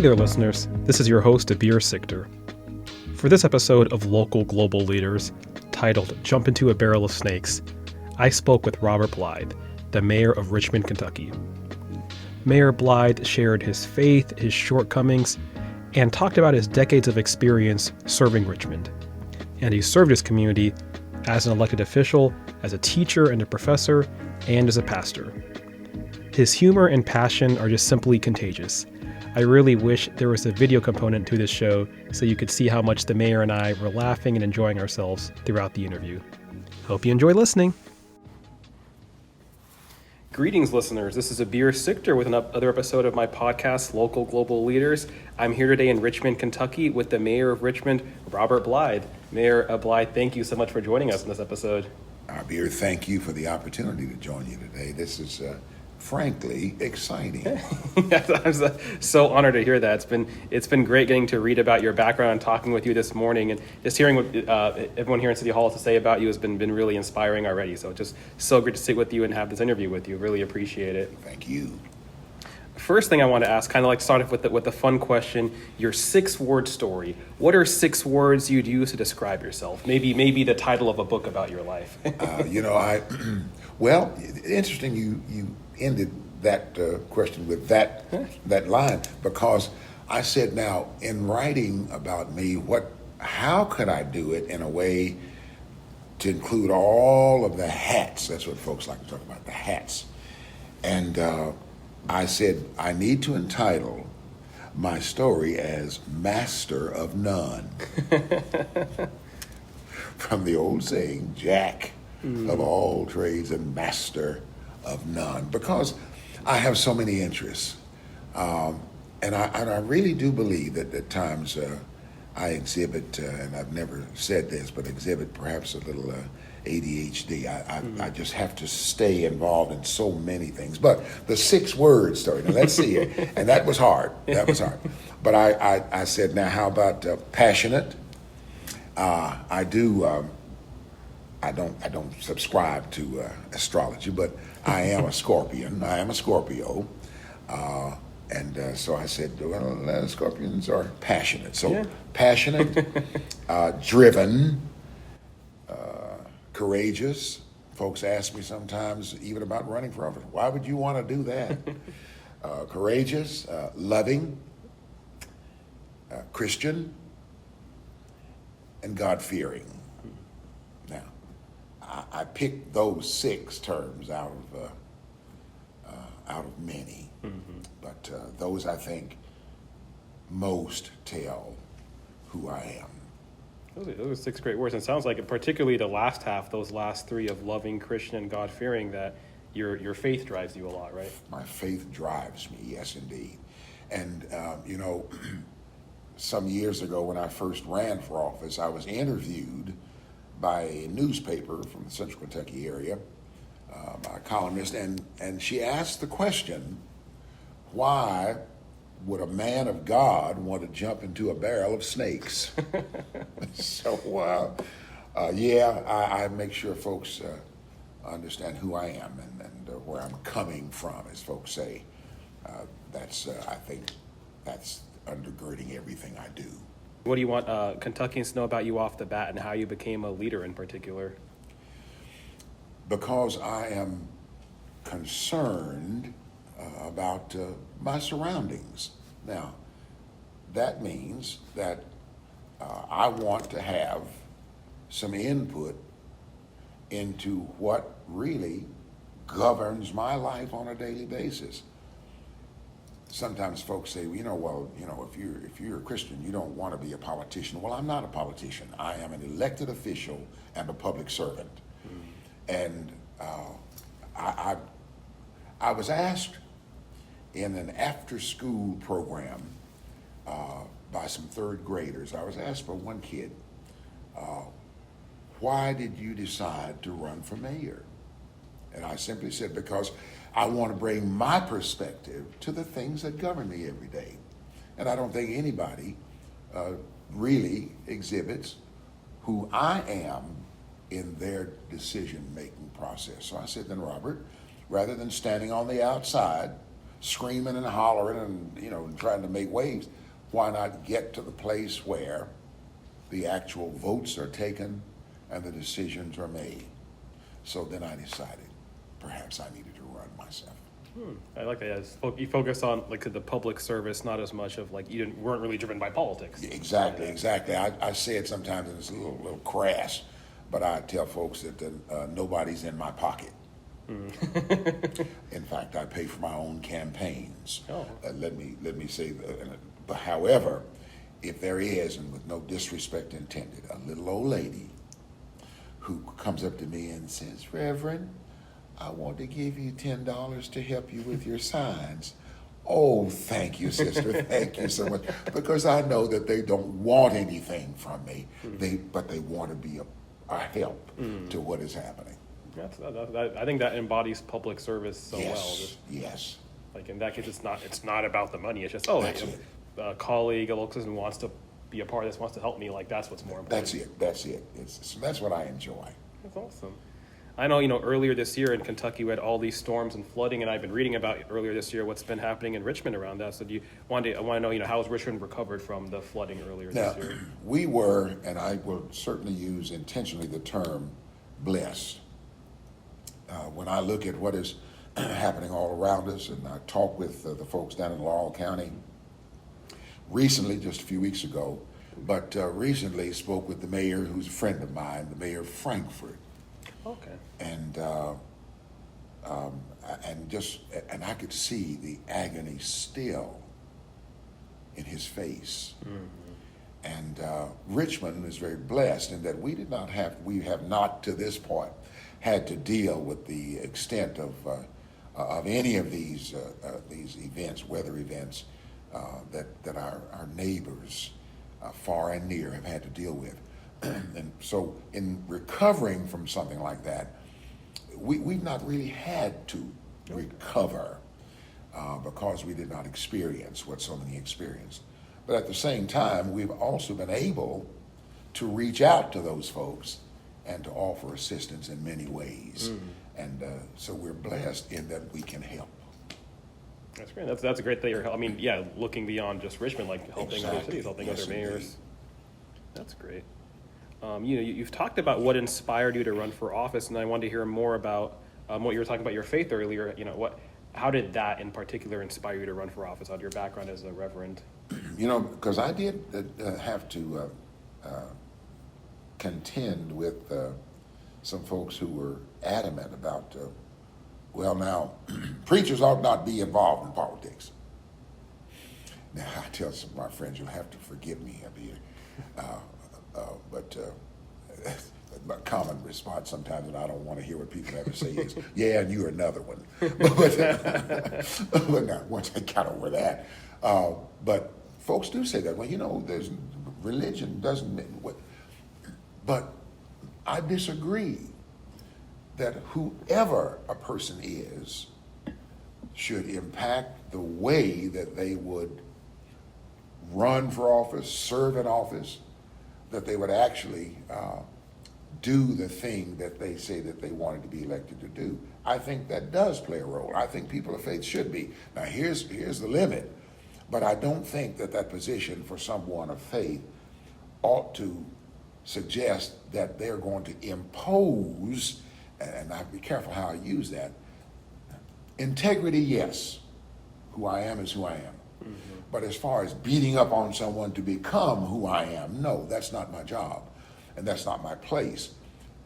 there, listeners. This is your host, Abir Sikder. For this episode of Local Global Leaders, titled Jump Into a Barrel of Snakes, I spoke with Robert Blythe, the mayor of Richmond, Kentucky. Mayor Blythe shared his faith, his shortcomings, and talked about his decades of experience serving Richmond. And he served his community as an elected official, as a teacher and a professor, and as a pastor. His humor and passion are just simply contagious. I really wish there was a video component to this show so you could see how much the mayor and I were laughing and enjoying ourselves throughout the interview. Hope you enjoy listening. Greetings, listeners. This is Abir Sikder with another episode of my podcast, Local Global Leaders. I'm here today in Richmond, Kentucky with the mayor of Richmond, Robert Blythe. Mayor Blythe, thank you so much for joining us in this episode. Abir, thank you for the opportunity to join you today. This is frankly exciting. I'm so honored to hear that. It's been great getting to read about your background and talking with you this morning, and just hearing what everyone here in City Hall has to say about you has been really inspiring already. So just so great to sit with you and have this interview with you. Really appreciate it. Thank you. First thing I want to ask, kind of like start off with the fun question, your 6-word story. What are 6 words you'd use to describe yourself? Maybe the title of a book about your life. Well, interesting you ended that question with that line, because I said, now, in writing about me, how could I do it in a way to include all of the hats? That's what folks like to talk about, the hats. And I said, I need to entitle my story as Master of None. From the old saying, Jack of all trades and master of none, because I have so many interests. And I really do believe that at times I exhibit, and I've never said this, but exhibit perhaps a little ADHD. I just have to stay involved in so many things. But the 6-word story, now let's see it. And that was hard. But I said, now how about passionate? I don't subscribe to astrology, but I am a Scorpion. I am a Scorpio. And so I said, well, Scorpions are passionate. So yeah. Passionate, driven, courageous. Folks ask me sometimes, even about running for office, why would you want to do that? Courageous, loving, Christian, and God-fearing. Now, I picked those 6 terms out of many, but those I think most tell who I am. Those are 6 great words, and it sounds like, particularly the last half, those last 3 of loving, Christian, and God-fearing, that your faith drives you a lot, right? My faith drives me, yes, indeed. And some years ago when I first ran for office, I was interviewed by a newspaper from the Central Kentucky area, by a columnist, and she asked the question, why would a man of God want to jump into a barrel of snakes? So, I make sure folks understand who I am and where I'm coming from, as folks say. I think that's undergirding everything I do. What do you want Kentuckians to know about you off the bat, and how you became a leader in particular? Because I am concerned about my surroundings. Now, that means that I want to have some input into what really governs my life on a daily basis. Sometimes folks say, if you're a Christian, you don't want to be a politician. Well, I'm not a politician. I am an elected official and a public servant. And I was asked in an after-school program by some 3rd graders. I was asked by one kid, why did you decide to run for mayor? And I simply said, because I want to bring my perspective to the things that govern me every day. And I don't think anybody really exhibits who I am in their decision-making process. So I said, then Robert, rather than standing on the outside screaming and hollering and, trying to make waves. Why not get to the place where the actual votes are taken and the decisions are made? So then I decided perhaps I needed to run myself. I like that. Yeah, you focus on the public service, not as much of you weren't really driven by politics. Exactly. I say it sometimes, and it's a little crass, but I tell folks that nobody's in my pocket. In fact, I pay for my own campaigns. Oh. Let me say that. But however, if there is, and with no disrespect intended, a little old lady who comes up to me and says, "Reverend, I want to give you $10 to help you with your signs." Oh, thank you, sister. Thank you so much. Because I know that they don't want anything from me, but they want to be a help to what is happening. I think that embodies public service so well. Yes. In that case, it's not about the money. It's just a colleague, a local citizen wants to be a part of this, wants to help me. That's what's more important. That's it. That's what I enjoy. That's awesome. I know, earlier this year in Kentucky we had all these storms and flooding, and I've been reading about earlier this year what's been happening in Richmond around that. So I want to know, how has Richmond recovered from the flooding earlier this year? We were, and I will certainly use intentionally the term blessed. When I look at what is happening all around us, and I talk with the folks down in Laurel County recently, just a few weeks ago, but recently spoke with the mayor, who's a friend of mine, the mayor of Frankfort. Okay. And I could see the agony still in his face. And Richmond is very blessed in that we have not to this point had to deal with the extent of any of these events, weather events, that our neighbors far and near have had to deal with. And so in recovering from something like that, we've not really had to recover because we did not experience what so many experienced. But at the same time, we've also been able to reach out to those folks and to offer assistance in many ways. And so we're blessed in that we can help. That's great. That's a great thing. Looking beyond just Richmond, helping other cities, helping other mayors. Indeed. That's great. You've talked about what inspired you to run for office, and I wanted to hear more about what you were talking about your faith earlier. How did that in particular inspire you to run for office? Out of your background as a reverend? Because I did have to contend with some folks who were adamant about, preachers ought not be involved in politics. Now, I tell some of my friends, you'll have to forgive me up here. But my common response sometimes, and I don't want to hear what people have to say, is, "Yeah, and you're another one." But now, once I got over that, but folks do say that. There's religion doesn't. But I disagree that whoever a person is should impact the way that they would run for office, serve in office, that they would actually do the thing that they say that they wanted to be elected to do. I think that does play a role. I think people of faith should be. Now, here's the limit, but I don't think that position for someone of faith ought to suggest that they're going to impose, and I have to be careful how I use that. Integrity, yes. Who I am is who I am. But as far as beating up on someone to become who I am, no, that's not my job, and that's not my place.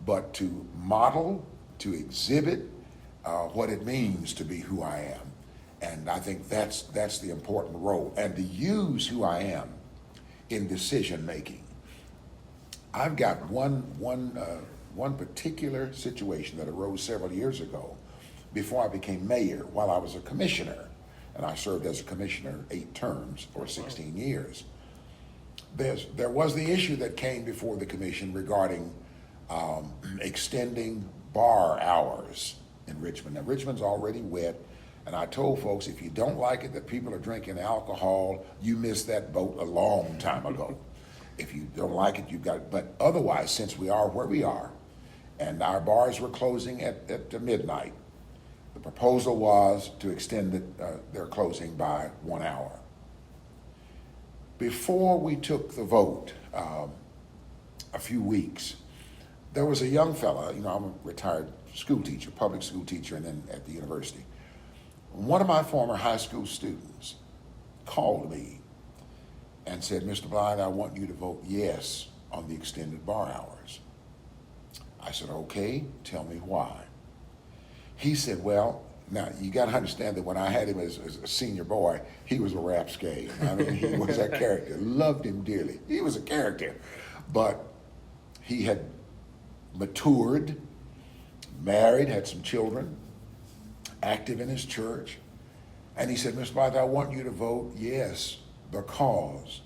But to model, to exhibit what it means to be who I am, and I think that's the important role, and to use who I am in decision making. I've got one particular situation that arose several years ago, before I became mayor, while I was a commissioner. And I served as a commissioner 8 terms for 16 years. There was the issue that came before the commission regarding extending bar hours in Richmond. Now, Richmond's already wet, and I told folks, if you don't like it that people are drinking alcohol, you missed that boat a long time ago. If you don't like it, you've got it. But otherwise, since we are where we are, and our bars were closing at midnight, The proposal was to extend their closing by 1 hour. Before we took the vote, a few weeks, there was a young fella, I'm a retired school teacher, public school teacher, and then at the university. One of my former high school students called me and said, Mr. Blythe, I want you to vote yes on the extended bar hours. I said, okay, tell me why. He said, well, now you got to understand that when I had him as a senior boy, he was a rapscale. I mean, he was a character. Loved him dearly. He was a character. But he had matured, married, had some children, active in his church. And he said, Mr. Blythe, I want you to vote yes because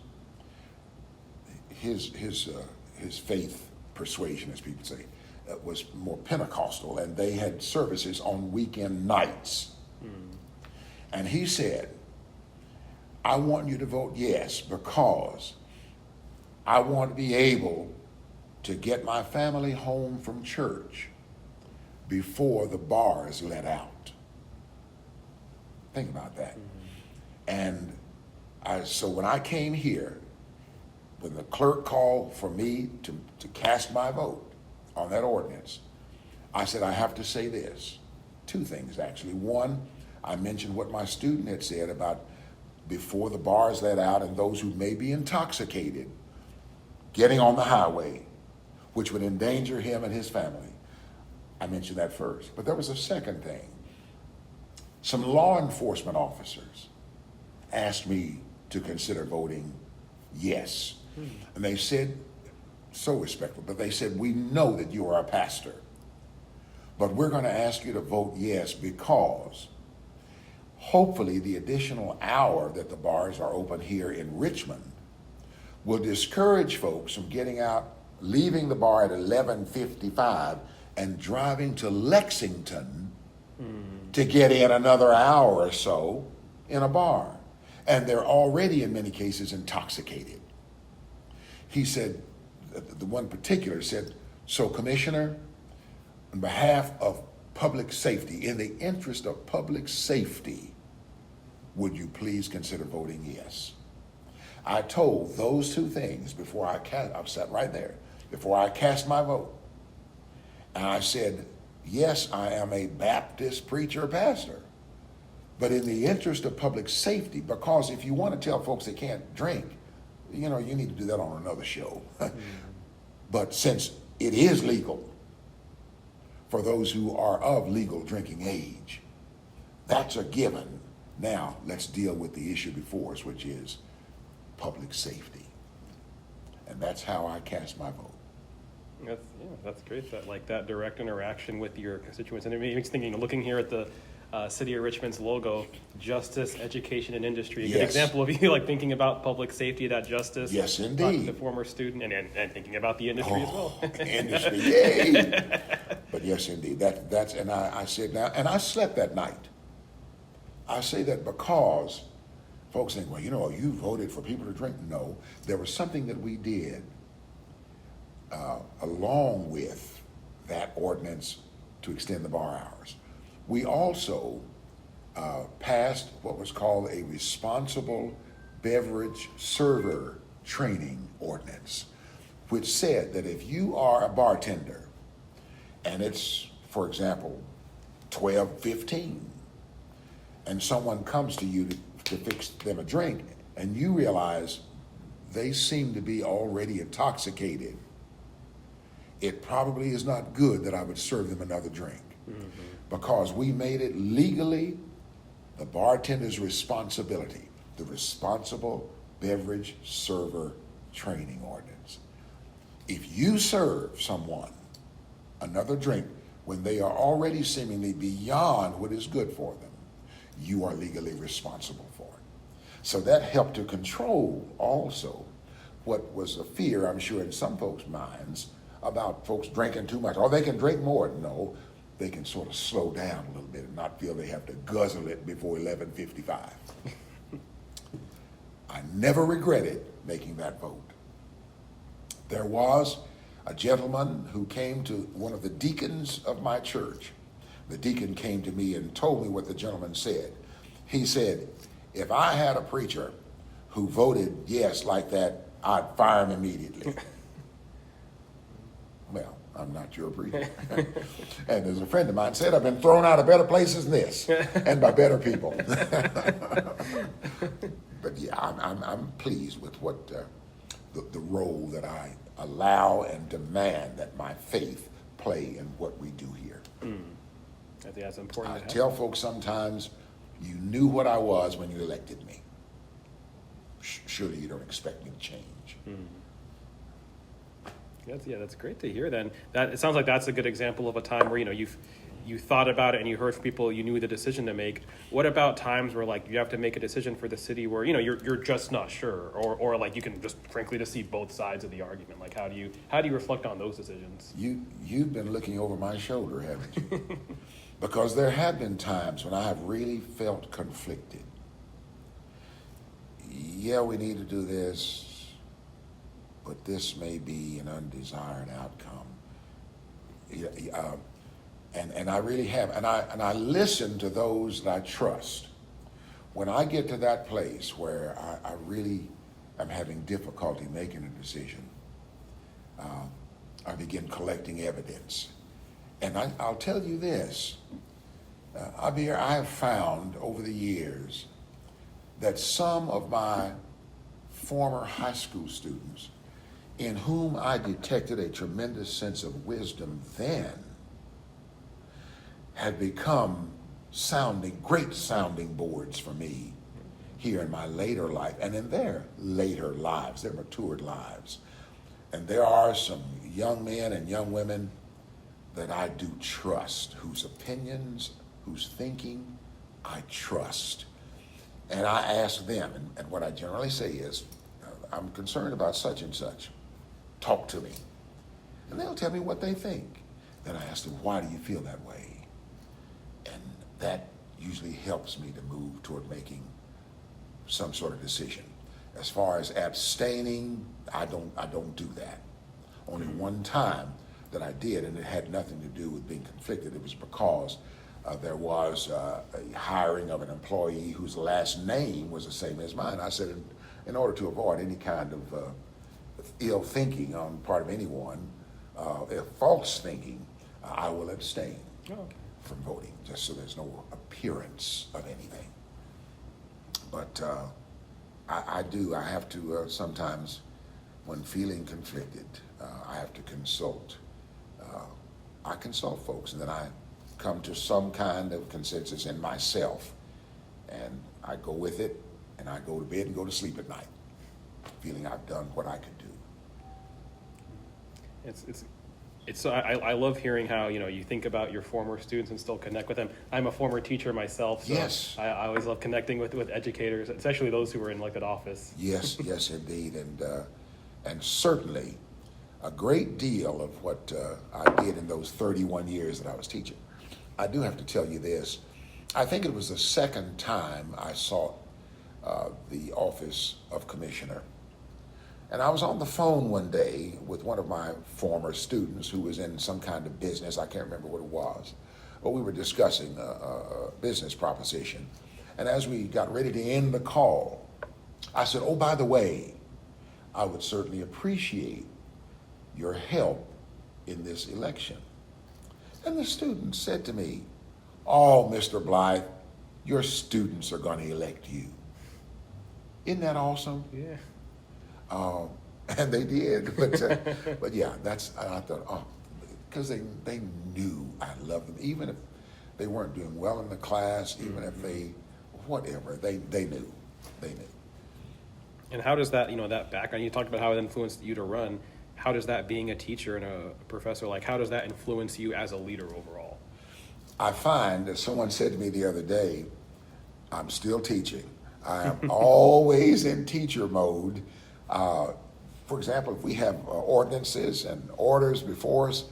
his faith persuasion, as people say, was more Pentecostal, and they had services on weekend nights. And he said, I want you to vote yes because I want to be able to get my family home from church before the bars let out. Think about that. And so when I came here, when the clerk called for me to cast my vote on that ordinance, I said, I have to say this. Two things, actually. One, I mentioned what my student had said about before the bars let out and those who may be intoxicated getting on the highway, which would endanger him and his family. I mentioned that first. But there was a second thing. Some law enforcement officers asked me to consider voting yes. And they said, so respectful, but they said, we know that you are a pastor, but we're going to ask you to vote yes because hopefully the additional hour that the bars are open here in Richmond will discourage folks from getting out, leaving the bar at 11:55 and driving to Lexington to get in another hour or so in a bar. And they're already in many cases intoxicated. He said, the one particular said, so Commissioner, on behalf of public safety, in the interest of public safety, would you please consider voting yes? I told those two things before I sat right there, before I cast my vote. And I said, yes, I am a Baptist preacher pastor, but in the interest of public safety, because if you want to tell folks they can't drink, you need to do that on another show. But since it is legal for those who are of legal drinking age, that's a given. Now, let's deal with the issue before us, which is public safety. And that's how I cast my vote. That's great. That direct interaction with your constituents, and it makes thinking. Looking here at the City of Richmond's logo, justice, education, and industry. A good example of you thinking about public safety, that justice. Yes, indeed. The former student, and thinking about the industry as well. Industry, yay! But yes, indeed. That's and I said now, and I slept that night. I say that because folks think, well, you voted for people to drink. No, there was something that we did along with that ordinance to extend the bar hours. We also passed what was called a responsible beverage server training ordinance, which said that if you are a bartender and it's, for example, 12:15, and someone comes to you to fix them a drink, and you realize they seem to be already intoxicated, it probably is not good that I would serve them another drink. Because we made it legally the bartender's responsibility, the responsible beverage server training ordinance. If you serve someone another drink when they are already seemingly beyond what is good for them, you are legally responsible for it. So that helped to control also what was a fear, I'm sure, in some folks' minds about folks drinking too much. Or they can drink more. No, they can sort of slow down a little bit and not feel they have to guzzle it before 11:55. I never regretted making that vote. There was a gentleman who came to one of the deacons of my church the deacon came to me and told me what the gentleman said. He said, if I had a preacher who voted yes like that, I'd fire him immediately. Well, I'm not your preacher. And there's a friend of mine said, I've been thrown out of better places than this, and by better people. But yeah, I'm pleased with what the role that I allow and demand that my faith play in what we do here. I think that's important. I tell folks sometimes, you knew what I was when you elected me. Surely you don't expect me to change. That's great to hear. Then it sounds like that's a good example of a time where you thought about it and you heard from people, you knew the decision to make. What about times where like you have to make a decision for the city where you're just not sure, or like you can just frankly to see both sides of the argument? Like how do you reflect on those decisions? You've been looking over my shoulder, haven't you? Because there have been times when I have really felt conflicted. Yeah, we need to do this, but this may be an undesired outcome. And I really have, and I listen to those that I trust. When I get to that place where I really am having difficulty making a decision, I begin collecting evidence. And I'll tell you this, Abir, I have found over the years that some of my former high school students, in whom I detected a tremendous sense of wisdom then, had become great sounding boards for me here in my later life and in their later lives, their matured lives. And there are some young men and young women that I do trust, whose opinions, whose thinking I trust. And I ask them, and what I generally say is, I'm concerned about such and such. Talk to me. And they'll tell me what they think. Then I ask them, why do you feel that way? And that usually helps me to move toward making some sort of decision. As far as abstaining, I don't do that. Only one time that I did, and it had nothing to do with being conflicted. It was because there was a hiring of an employee whose last name was the same as mine. I said, in order to avoid any kind of ill thinking on the part of anyone, false thinking, I will abstain from voting, just so there's no appearance of anything. But I have to sometimes, when feeling conflicted, I have to consult. I consult folks, and then I come to some kind of consensus in myself, and I go with it, and I go to bed and go to sleep at night, feeling I've done what I could do. It's I love hearing how you think about your former students and still connect with them. I'm a former teacher myself, so yes. I always love connecting with educators, especially those who are in elected office. Yes, indeed, and certainly a great deal of what I did in those 31 years that I was teaching. I do have to tell you this. I think it was the second time I sought the office of commissioner. And I was on the phone one day with one of my former students who was in some kind of business. I can't remember what it was. But we were discussing a business proposition. And as we got ready to end the call, I said, oh, by the way, I would certainly appreciate your help in this election. And the student said to me, oh, Mr. Blythe, your students are going to elect you. Isn't that awesome? Yeah. And they did, but yeah, I thought, because they knew I loved them, even if they weren't doing well in the class, even if whatever, they knew. And how does that, that background, you talked about how it influenced you to run, how does that, being a teacher and a professor, how does that influence you as a leader overall? I find, as someone said to me the other day, I'm still teaching. I am always in teacher mode. For example, if we have ordinances and orders before us,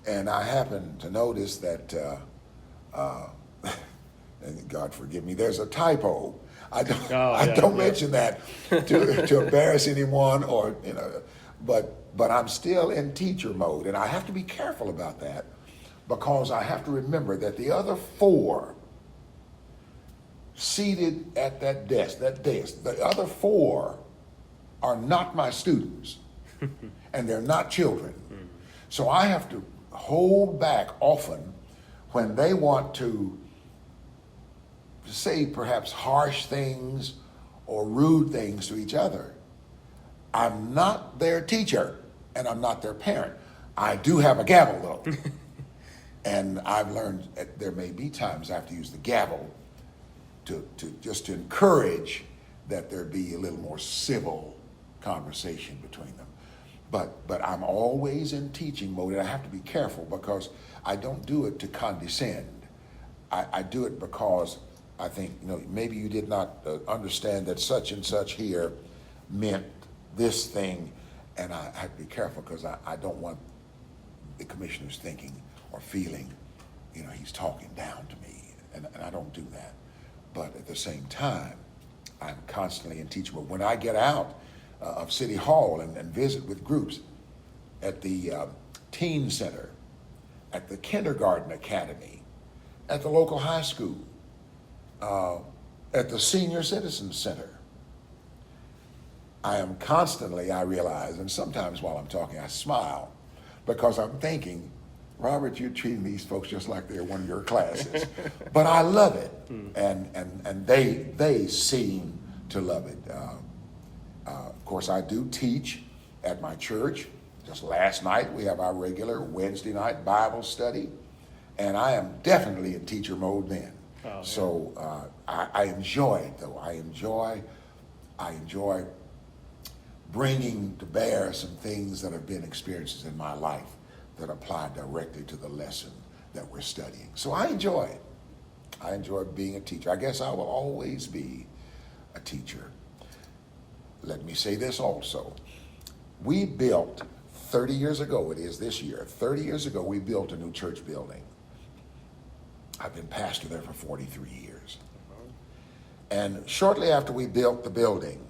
and I happen to notice that, and God forgive me, there's a typo. I don't mention that to embarrass anyone, or but I'm still in teacher mode, and I have to be careful about that, because I have to remember that the other four seated at that desk, the other four are not my students and they're not children. So I have to hold back often when they want to say perhaps harsh things or rude things to each other. I'm not their teacher and I'm not their parent. I do have a gavel though. And I've learned that there may be times I have to use the gavel to just to encourage that there be a little more civil conversation between them. But I'm always in teaching mode, and I have to be careful because I don't do it to condescend. I do it because I think, maybe you did not understand that such and such here meant this thing, and I have to be careful because I don't want the commissioners thinking or feeling, he's talking down to me, and I don't do that. But at the same time, I'm constantly in teaching mode. When I get out of City Hall and visit with groups at the teen center, at the kindergarten academy, at the local high school, at the senior citizen center, I am constantly, I realize, and sometimes while I'm talking I smile because I'm thinking, Robert, you're treating these folks just like they're one of your classes. But I love it, and they seem to love it. Of course, I do teach at my church. Just last night, we have our regular Wednesday night Bible study, and I am definitely in teacher mode then. Oh, yeah. So I enjoy it, though. I enjoy bringing to bear some things that have been experiences in my life that apply directly to the lesson that we're studying. So I enjoy it. I enjoy being a teacher. I guess I will always be a teacher. Let me say this also. We built 30 years ago, it is this year, 30 years ago, we built a new church building. I've been pastor there for 43 years. And shortly after we built the building,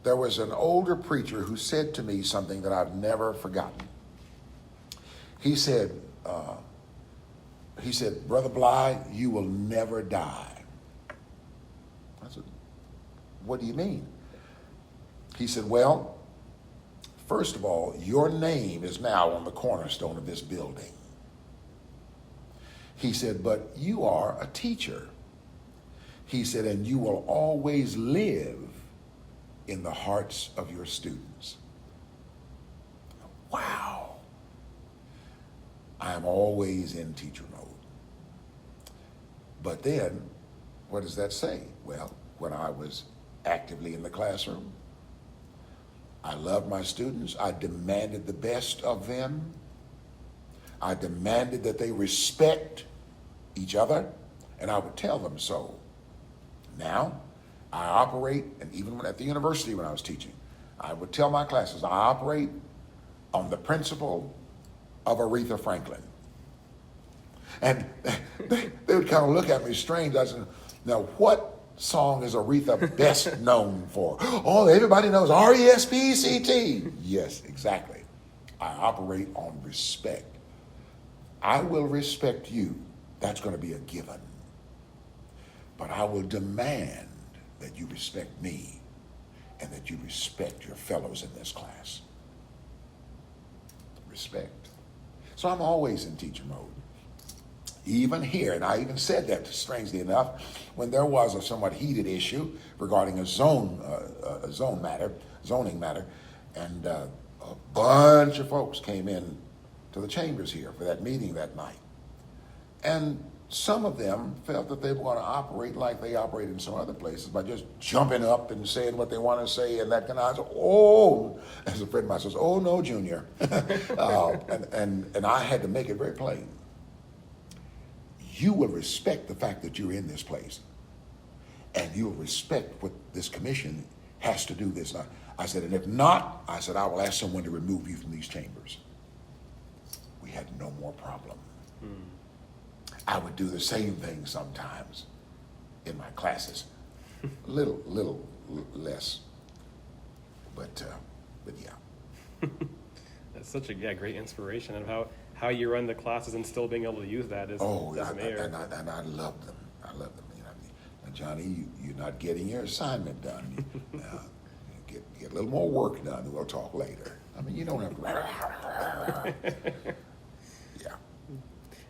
there was an older preacher who said to me something that I've never forgotten. He said, Brother Blythe, you will never die. I said, what do you mean? He said, well, first of all, your name is now on the cornerstone of this building. He said, but you are a teacher. He said, and you will always live in the hearts of your students. Wow. I am always in teacher mode. But then, what does that say? Well, when I was actively in the classroom, I loved my students. I demanded the best of them. I demanded that they respect each other, and I would tell them so. Now, I operate, and even when at the university when I was teaching, I would tell my classes, I operate on the principle of Aretha Franklin. And they would kind of look at me strange. I said, now what song is Aretha best known for? Oh, everybody knows R-E-S-P-E-C-T. Yes, exactly. I operate on respect. I will respect you. That's going to be a given. But I will demand that you respect me and that you respect your fellows in this class. Respect. So I'm always in teacher mode. Even here, and I even said that, strangely enough, when there was a somewhat heated issue regarding a zoning matter, and a bunch of folks came in to the chambers here for that meeting that night. And some of them felt that they were going to operate like they operate in some other places by just jumping up and saying what they want to say and that kind of, as a friend of mine says, oh no, Junior. And I had to make it very plain. You will respect the fact that you're in this place, and you'll respect what this commission has to do this night. I said, and if not, I said, I will ask someone to remove you from these chambers. We had no more problem. I would do the same thing sometimes in my classes, a little less, but yeah. That's such a great inspiration of how you run the classes and still being able to use that as a mayor. And I love them. I love them. You know, now, Johnny, you're not getting your assignment done. Now, get a little more work done, and we'll talk later. I mean, you don't have to. Yeah.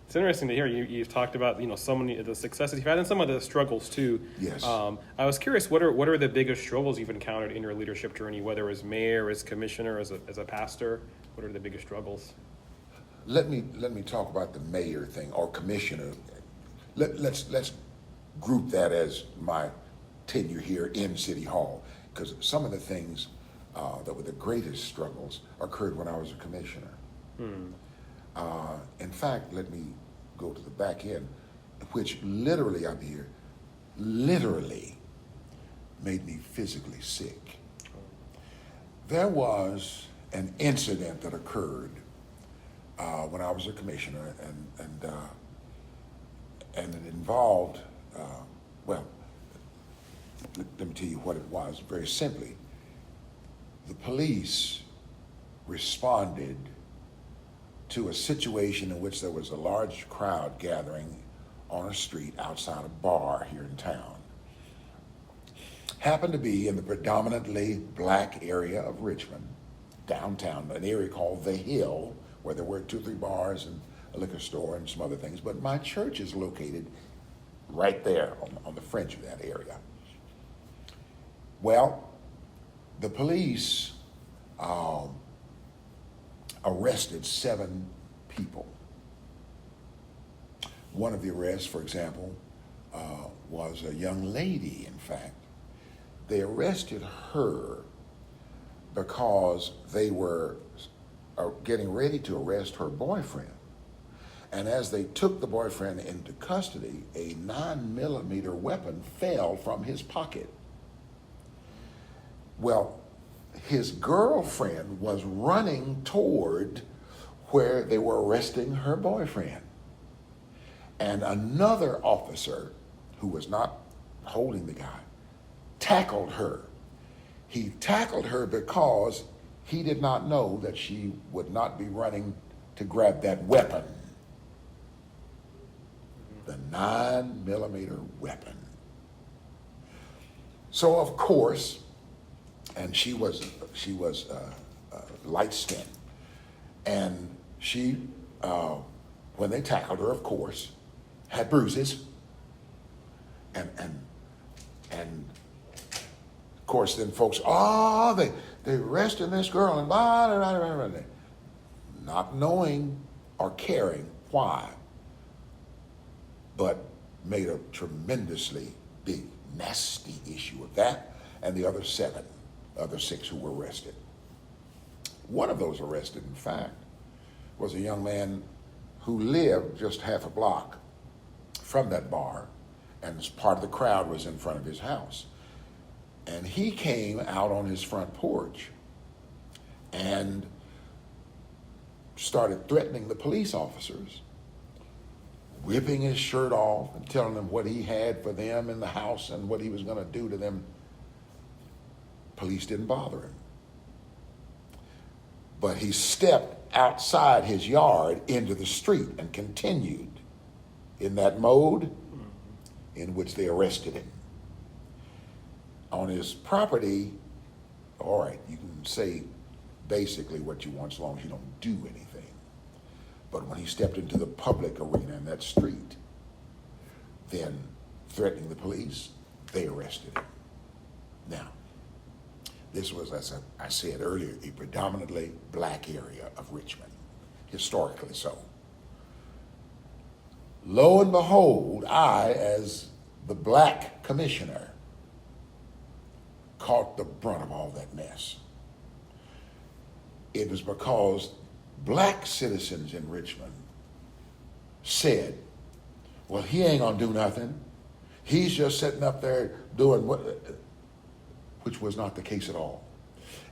It's interesting to hear you've talked about so many of the successes you've had and some of the struggles too. Yes. I was curious, what are the biggest struggles you've encountered in your leadership journey, whether as mayor, as commissioner, as a pastor? What are the biggest struggles? Let me talk about the mayor thing or commissioner. Let's group that as my tenure here in City Hall, because some of the things that were the greatest struggles occurred when I was a commissioner. In fact, let me go to the back end, which literally, I'm here, literally made me physically sick. There was an incident that occurred when I was a commissioner, and it involved, well, let me tell you what it was very simply. The police responded to a situation in which there was a large crowd gathering on a street outside a bar here in town. Happened to be in the predominantly black area of Richmond, downtown, an area called The Hill, where there were 2 or 3 bars and a liquor store and some other things. But my church is located right there on the fringe of that area. Well, the police arrested 7 people. One of the arrests, for example, was a young lady, in fact. They arrested her because they were getting ready to arrest her boyfriend. And as they took the boyfriend into custody, a 9mm weapon fell from his pocket. Well, his girlfriend was running toward where they were arresting her boyfriend. And another officer, who was not holding the guy, tackled her. He tackled her because he did not know that she would not be running to grab that weapon. The 9mm weapon. So of course, and she was light-skinned, and she, when they tackled her, of course, had bruises, and of course, then folks, they arrested this girl, and blah, blah, blah, blah, blah, not knowing or caring why, but made a tremendously big, nasty issue of that and the other 6 who were arrested. One of those arrested, in fact, was a young man who lived just half a block from that bar, and part of the crowd was in front of his house. And he came out on his front porch and started threatening the police officers, ripping his shirt off and telling them what he had for them in the house and what he was going to do to them. Police didn't bother him. But he stepped outside his yard into the street and continued in that mode in which they arrested him. On his property, all right, you can say basically what you want as long as you don't do anything. But when he stepped into the public arena in that street, then threatening the police, they arrested him. Now, this was, as I said earlier, a predominantly black area of Richmond, historically so. Lo and behold, I, as the black commissioner, caught the brunt of all that mess. It was because black citizens in Richmond said, well, he ain't gonna do nothing. He's just sitting up there doing what, which was not the case at all.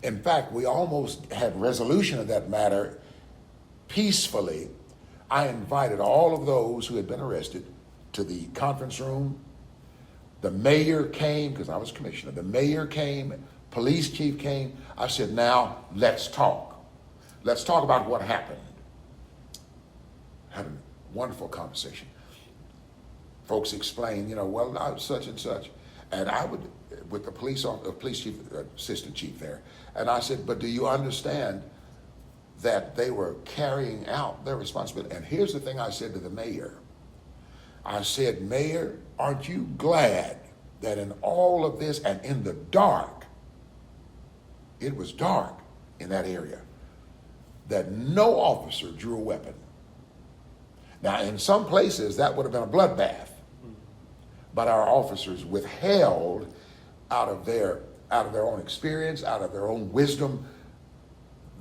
In fact, we almost had resolution of that matter peacefully. I invited all of those who had been arrested to the conference room. The mayor came, because I was commissioner. The mayor came, police chief came. I said, now let's talk. Let's talk about what happened. Wonderful conversation. Folks explain, well, I was such and such. And I would, with the police chief, assistant chief there, and I said, but do you understand that they were carrying out their responsibility? And here's the thing I said to the mayor. I said, Mayor, aren't you glad that in all of this and in the dark, it was dark in that area, that no officer drew a weapon? Now, in some places, that would have been a bloodbath, but our officers withheld out of their own experience, out of their own wisdom.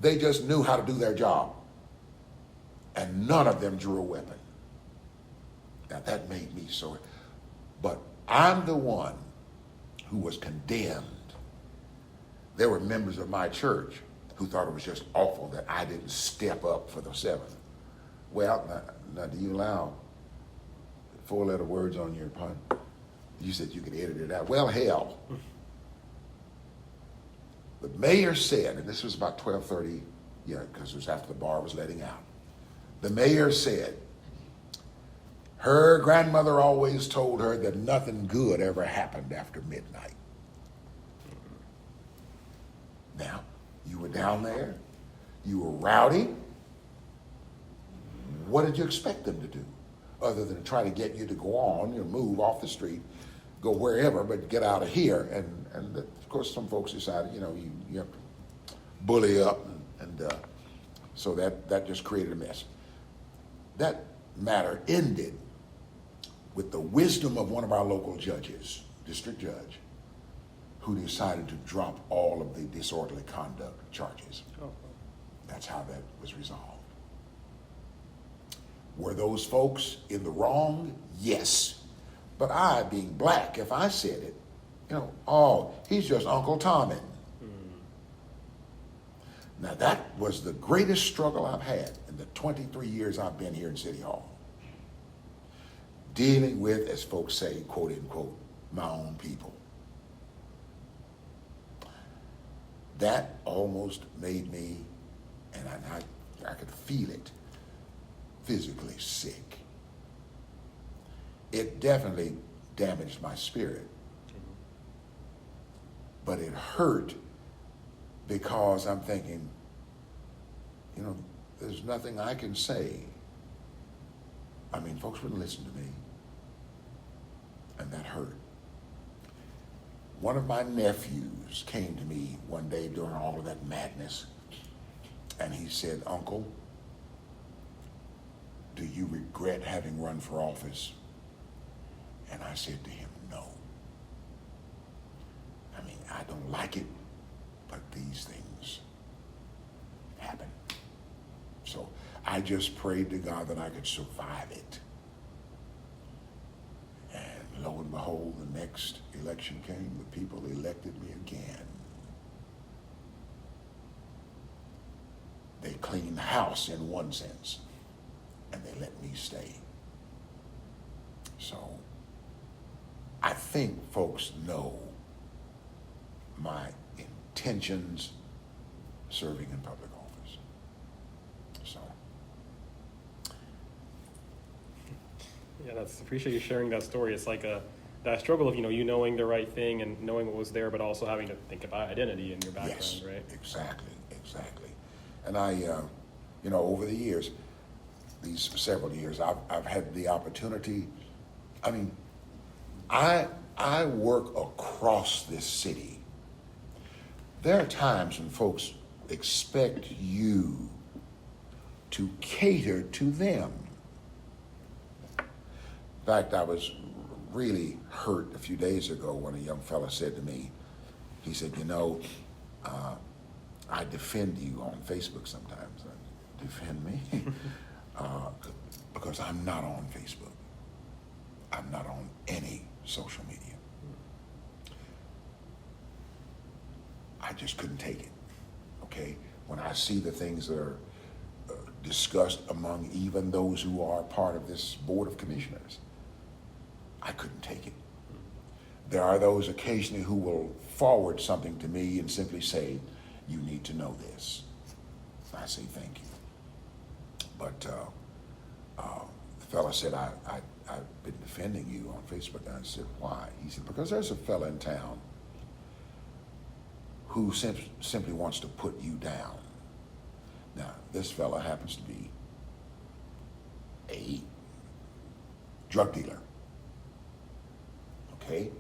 They just knew how to do their job, and none of them drew a weapon. Now, that made me so, but I'm the one who was condemned. There were members of my church who thought it was just awful that I didn't step up for the 7th. Well, now do you allow 4-letter words on your pun? You said you could edit it out. Well, hell. The mayor said, and this was about 12:30, because it was after the bar was letting out. The mayor said, her grandmother always told her that nothing good ever happened after midnight. Now, you were down there, you were rowdy. What did you expect them to do? Other than try to get you to go on, move off the street, go wherever, but get out of here. And of course, some folks decided, you have to bully up, and so that just created a mess. That matter ended with the wisdom of one of our local judges, district judge, who decided to drop all of the disorderly conduct charges. Oh. That's how that was resolved. Were those folks in the wrong? Yes. But I, being black, if I said it, oh, he's just Uncle Tommy. Now that was the greatest struggle I've had in the 23 years I've been here in City Hall. Dealing with, as folks say, quote unquote, my own people. That almost made me, and I could feel it, physically sick. It definitely damaged my spirit. But it hurt because I'm thinking, there's nothing I can say. I mean, folks wouldn't listen to me. And that hurt. One of my nephews came to me one day during all of that madness, and he said, Uncle, do you regret having run for office? And I said to him, no. I mean, I don't like it, but these things happen. So I just prayed to God that I could survive it. And lo and behold, the next election came, the people elected me again. They cleaned the house in one sense, and they let me stay. So I think folks know my intentions serving in public office. So. Yeah, appreciate you sharing that story. It's like that struggle of, you knowing the right thing and knowing what was there, but also having to think about identity and your background, yes, right? Exactly. And I, over the years, these several years, I've had the opportunity. I mean, I work across this city. There are times when folks expect you to cater to them. In fact, I was really hurt a few days ago when a young fella said to me, he said, I defend you on Facebook sometimes. Defend me? Because I'm not on Facebook. I'm not on any social media. I just couldn't take it, okay? When I see the things that are discussed among even those who are part of this board of commissioners, I couldn't take it. There are those occasionally who will forward something to me and simply say, you need to know this. I say thank you. But The fella said, I've been defending you on Facebook. And I said, why? He said, because there's a fella in town who simply wants to put you down. Now, this fella happens to be a drug dealer. Okay?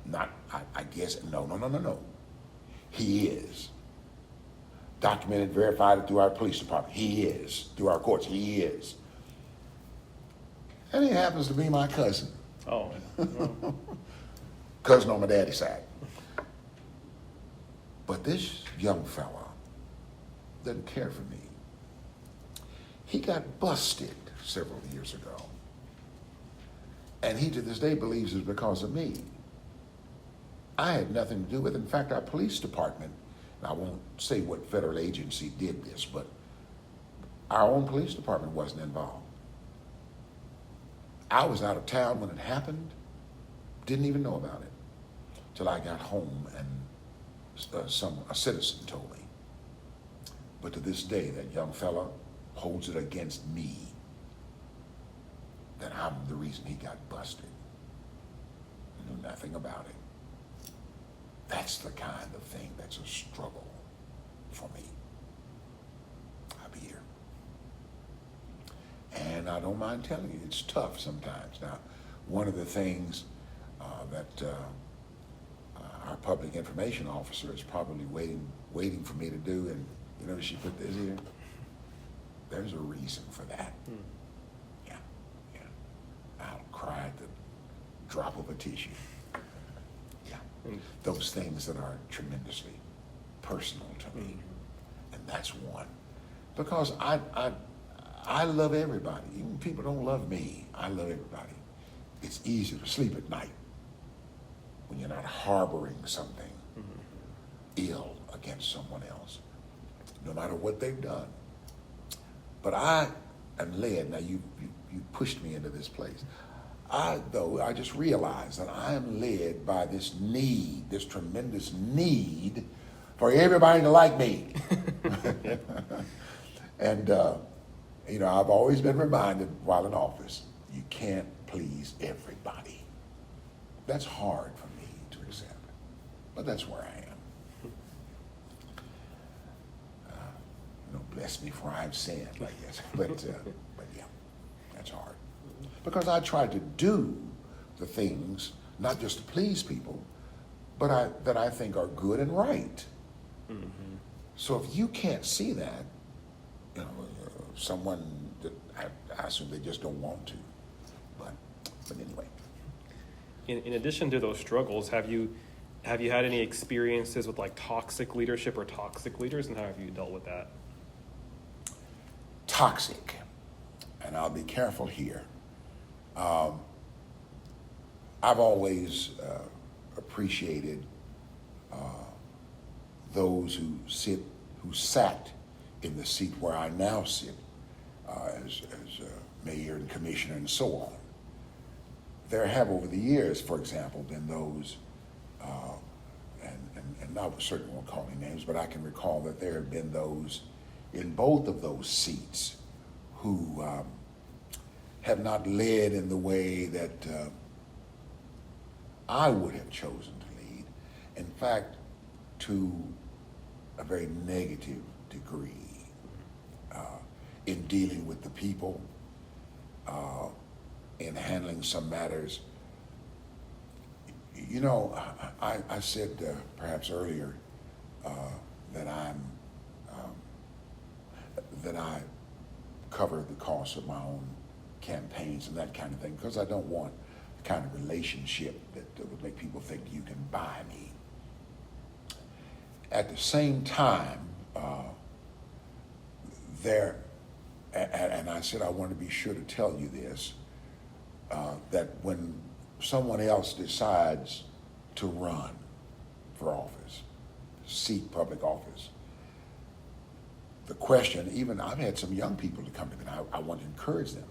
Not, I guess, no. He is. Documented, verified through our police department. He is. Through our courts. He is. And he happens to be my cousin. Oh. Cousin on my daddy's side. But this young fella doesn't care for me. He got busted several years ago. And he to this day believes it's because of me. I had nothing to do with it. In fact, our police department, and I won't say what federal agency did this, but our own police department wasn't involved. I was out of town when it happened, didn't even know about it, till I got home and a citizen told me. But to this day, that young fella holds it against me that I'm the reason he got busted. I knew nothing about it. That's the kind of thing that's a struggle for me. I'll be here. And I don't mind telling you, it's tough sometimes. Now, one of the things that our public information officer is probably waiting for me to do, and you know, she put this here. There's a reason for that. Yeah. I'll cry at the drop of a tissue. Yeah. Those things that are tremendously personal to me. And that's one. Because I love everybody. Even people don't love me. I love everybody. It's easy to sleep at night when you're not harboring something ill against someone else, no matter what they've done. But I am led, now you pushed me into this place. I just realized that I am led by this need, this tremendous need for everybody to like me. And, you know, I've always been reminded while in office, you can't please everybody. That's hard for me to accept, but that's where I am. You know, bless me for I've sinned, I guess. But yeah, that's hard. Because I try to do the things, not just to please people, but that I think are good and right. So if you can't see that, you know, someone that I assume they just don't want to. But anyway. In addition to those struggles, have you had any experiences with like toxic leadership or toxic leaders, and how have you dealt with that? Toxic, and I'll be careful here. I've always appreciated those who sat in the seat where I now sit as mayor and commissioner and so on. There have over the years, for example, been those, and I certainly won't call any names, but I can recall that there have been those in both of those seats who have not led in the way that I would have chosen to lead. In fact, to a very negative degree in dealing with the people, in handling some matters. You know, I said perhaps earlier that I cover the cost of my own campaigns and that kind of thing, because I don't want the kind of relationship that would make people think you can buy me. At the same time, and I said I want to be sure to tell you this, that when someone else decides to run for office, seek public office, the question, even I've had some young people to come to me, and I want to encourage them,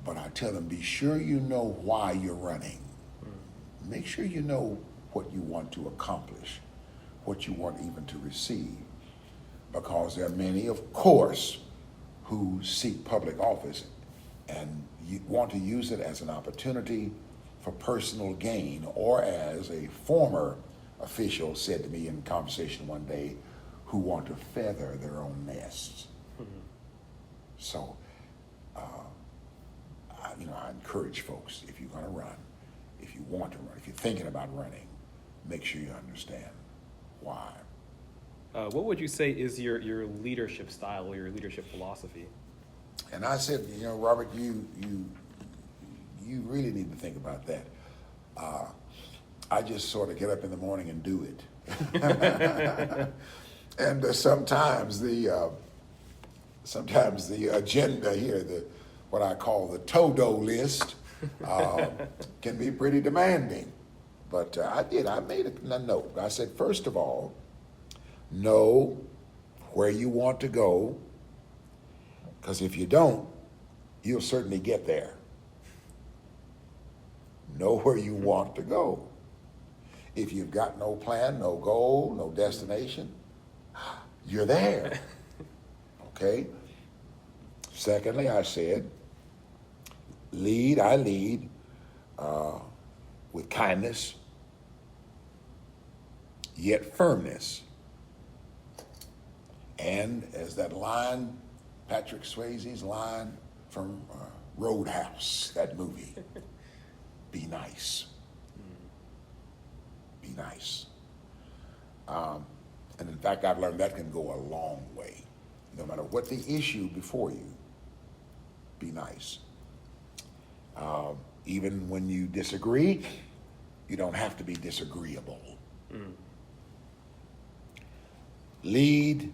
but I tell them, be sure you know why you're running. Make sure you know what you want to accomplish, what you want even to receive, because there are many, of course, who seek public office and you want to use it as an opportunity for personal gain, or as a former official said to me in conversation one day, who want to feather their own nests. So, I encourage folks, if you're going to run, if you want to run, if you're thinking about running, make sure you understand why. What would you say is your leadership style or your leadership philosophy? And I said, Robert, you really need to think about that. I just sort of get up in the morning and do it. And sometimes the agenda here, what I call the to-do list, can be pretty demanding. But I made a note. I said, first of all, know where you want to go, because if you don't, you'll certainly get there. Know where you want to go. If you've got no plan, no goal, no destination, you're there. Okay? Secondly, I said, I lead with kindness, yet firmness. And as that line, Patrick Swayze's line from Roadhouse, that movie, be nice. Be nice. And in fact, I've learned that can go a long way. No matter what the issue before you, be nice. Even when you disagree, you don't have to be disagreeable. Lead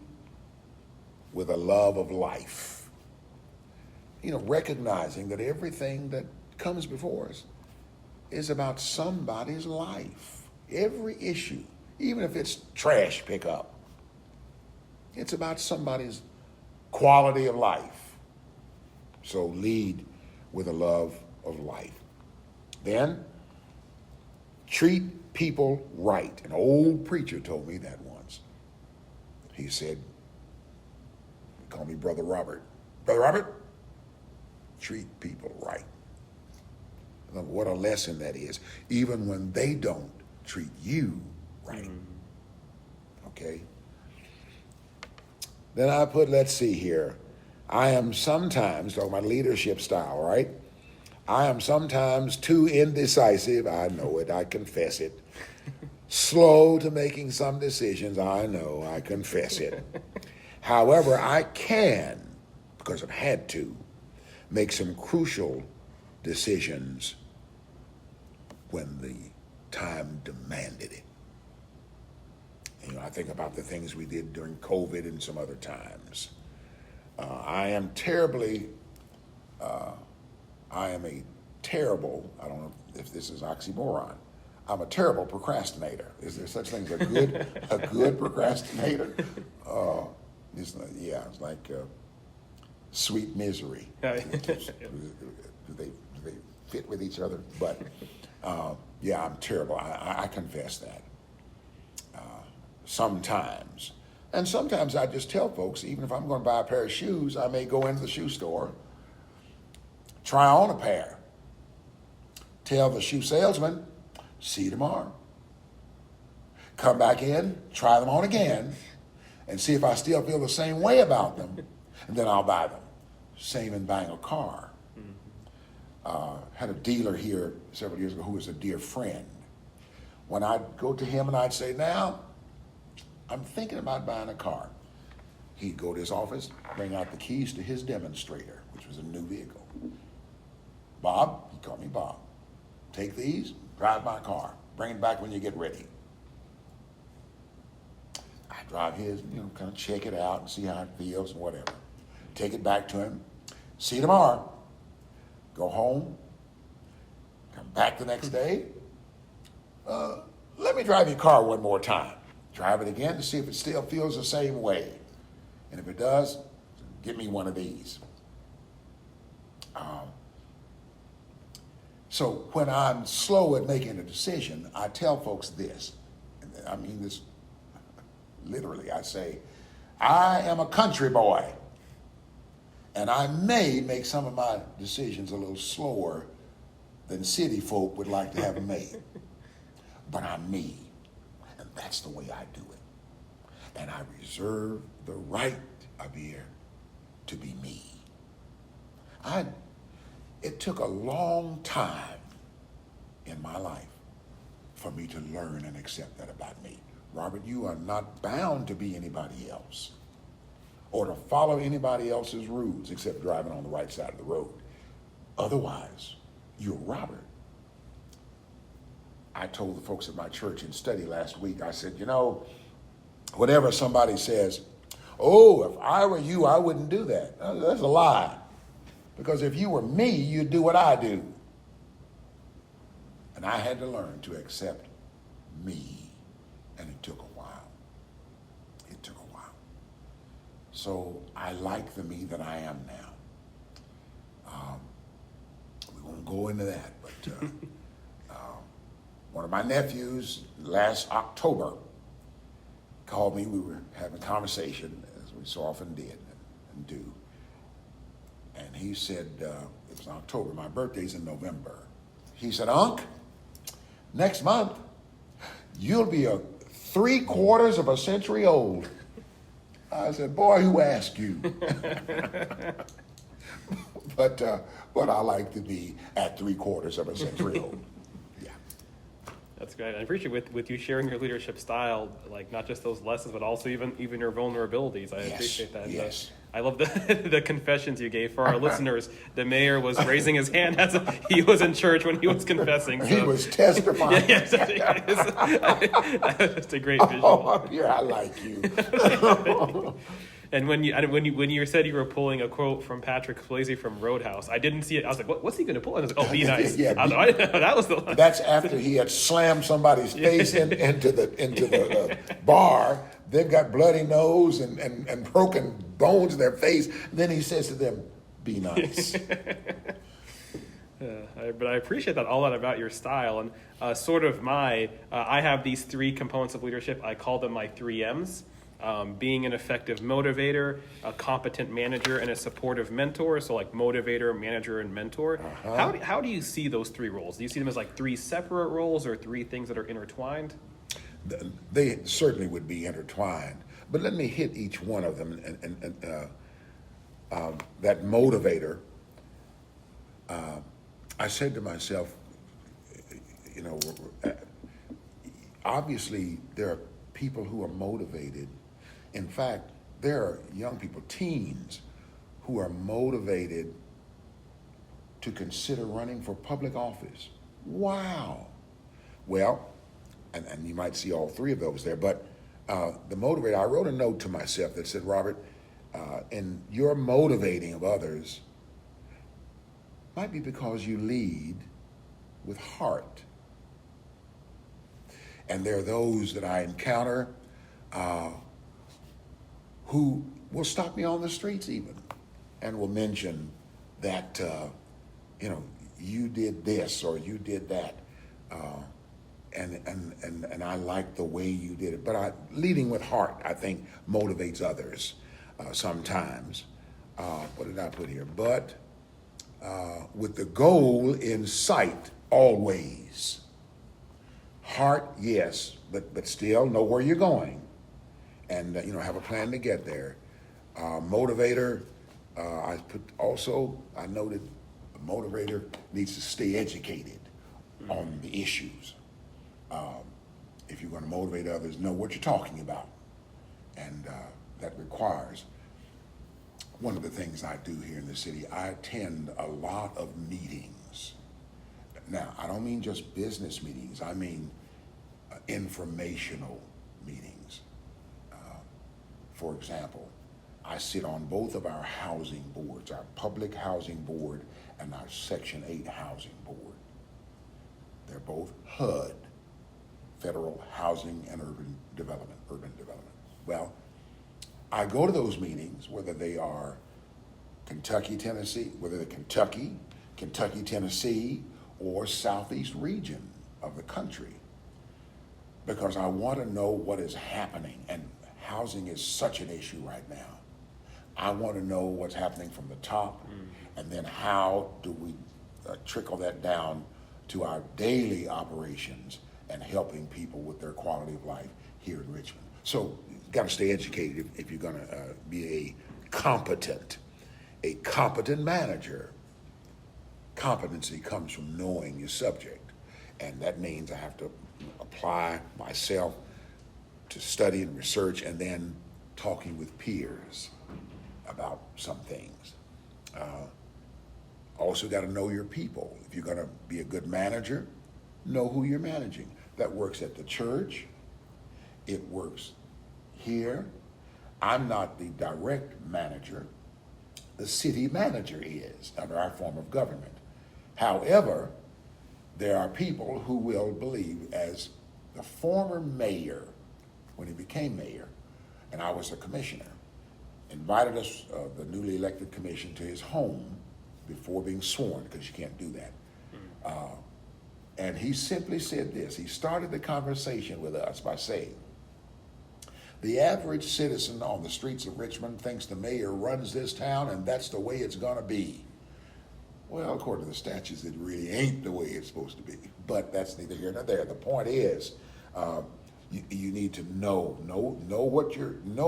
with a love of life. Recognizing that everything that comes before us is about somebody's life. Every issue, even if it's trash pickup, it's about somebody's quality of life. So lead with a love of life. Then, treat people right. An old preacher told me that once. He said, call me Brother Robert. Brother Robert, treat people right. What a lesson that is, even when they don't treat you right. Okay? Then I put, let's see here, I am sometimes, talking about leadership style, right? I am sometimes too indecisive, I know it, I confess it. Slow to making some decisions, I know, I confess it. However, I can, because I've had to, make some crucial decisions when the time demanded it. I think about the things we did during COVID and some other times. I am a terrible, I don't know if this is oxymoron, I'm a terrible procrastinator. Is there such thing as a good procrastinator? It's like sweet misery. Do they fit with each other? But I'm terrible. I confess that. Sometimes. And sometimes I just tell folks, even if I'm going to buy a pair of shoes, I may go into the shoe store, try on a pair, tell the shoe salesman, see you tomorrow. Come back in, try them on again, and see if I still feel the same way about them, and then I'll buy them. Same in buying a car. Had a dealer here several years ago who was a dear friend. When I'd go to him and I'd say, now, I'm thinking about buying a car. He'd go to his office, bring out the keys to his demonstrator, which was a new vehicle. Bob, he called me Bob. Take these, drive my car, bring it back when you get ready. I drive his, kind of check it out and see how it feels and whatever. Take it back to him. See you tomorrow. Go home. Come back the next day. Let me drive your car one more time. Drive it again to see if it still feels the same way. And if it does, give me one of these. So when I'm slow at making a decision, I tell folks this. And I mean this literally. I say, I am a country boy. And I may make some of my decisions a little slower than city folk would like to have them made. But I'm me, and that's the way I do it. And I reserve the right, Abir, to be me. It took a long time in my life for me to learn and accept that about me. Robert, you are not bound to be anybody else or to follow anybody else's rules except driving on the right side of the road. Otherwise, you're Robert. I told the folks at my church in study last week, I said, whenever somebody says, oh, if I were you, I wouldn't do that. That's a lie. Because if you were me, you'd do what I do. And I had to learn to accept me. And it took a while. It took a while. So I like the me that I am now. We won't go into that, but one of my nephews last October called me. We were having a conversation, as we so often did and do. And he said, it was October, my birthday's in November. He said, Unc, next month, you'll be 3/4 of a century old. I said, boy, who asked you? But I like to be at 3/4 of a century old. Yeah. That's great. I appreciate with you sharing your leadership style, like not just those lessons, but also even your vulnerabilities. I appreciate that. Yes. I love the confessions you gave. For our listeners, the mayor was raising his hand as he was in church when he was confessing. So. He was testifying. Yes, it's a great visual. Oh, yeah, I like you. And when you said you were pulling a quote from Patrick Swayze from Roadhouse, I didn't see it. I was like, what's he going to pull? And I was like, oh, be nice. Yeah, I didn't know that was the one. That's after he had slammed somebody's face into the bar. They've got bloody nose and broken bones in their face. Then he says to them, be nice. But I appreciate all that about your style. And I have these 3 components of leadership. I call them my 3 M's. Being an effective motivator, a competent manager, and a supportive mentor. So like motivator, manager, and mentor. Uh-huh. How do you see those 3 roles? Do you see them as like 3 separate roles or 3 things that are intertwined? They certainly would be intertwined. But let me hit each one of them. That motivator, I said to myself, obviously there are people who are motivated. In fact, there are young people, teens, who are motivated to consider running for public office. Wow. Well, and you might see all 3 of those there, but the motivator, I wrote a note to myself that said, Robert, in your motivating of others might be because you lead with heart. And there are those that I encounter who will stop me on the streets even and will mention that, you did this or you did that. And I like the way you did it. But leading with heart, I think, motivates others sometimes. What did I put here? But with the goal in sight always. Heart, yes, but still know where you're going, and have a plan to get there. Motivator, I noted a motivator needs to stay educated on the issues. If you're going to motivate others, know what you're talking about, and that requires. One of the things I do here in the city, I attend a lot of meetings. Now, I don't mean just business meetings. I mean informational meetings. For example, I sit on both of our housing boards, our public housing board and our Section 8 housing board. They're both HUD, Federal Housing and Urban Development. Well, I go to those meetings, whether they are Kentucky, Tennessee, or Southeast region of the country, because I want to know what is happening, and housing is such an issue right now. I want to know what's happening from the top, and then how do we trickle that down to our daily operations and helping people with their quality of life here in Richmond. So you've got to stay educated if you're going to be a competent manager. Competency comes from knowing your subject, and that means I have to apply myself to study and research, and then talking with peers about some things. Also got to know your people. If you're going to be a good manager, know who you're managing. That works at the church. It works here. I'm not the direct manager. The city manager is under our form of government. However, there are people who will believe, as the former mayor, when he became mayor, and I was a commissioner, invited us, the newly elected commission, to his home before being sworn, because you can't do that. And he simply said this. He started the conversation with us by saying, the average citizen on the streets of Richmond thinks the mayor runs this town and that's the way it's going to be. Well, according to the statutes, it really ain't the way it's supposed to be. But that's neither here nor there. The point is, you need to know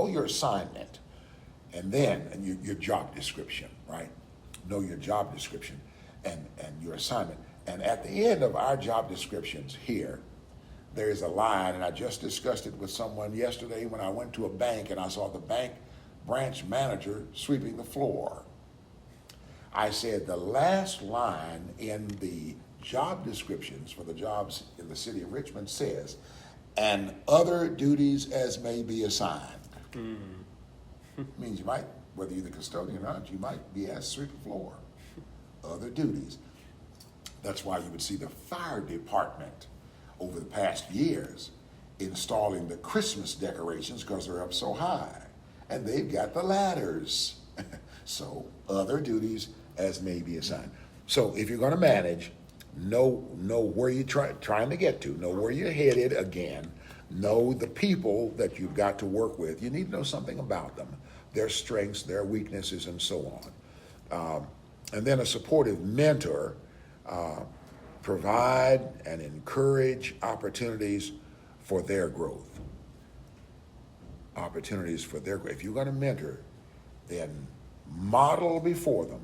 your assignment, and then your job description, right? Know your job description and your assignment. And at the end of our job descriptions here, there is a line, and I just discussed it with someone yesterday when I went to a bank and I saw the bank branch manager sweeping the floor. I said the last line in the job descriptions for the jobs in the city of Richmond says, and other duties as may be assigned. Means you might, whether you're the custodian or not, you might be asked to sweep the floor. Other duties. That's why you would see the fire department over the past years installing the Christmas decorations because they're up so high. And they've got the ladders. So other duties as may be assigned. So if you're going to manage, know where you're trying to get to, know where you're headed again, know the people that you've got to work with. You need to know something about them, their strengths, their weaknesses, and so on. And then a supportive mentor, provide and encourage opportunities for their growth. Opportunities for their growth. If you're going to mentor, then model before them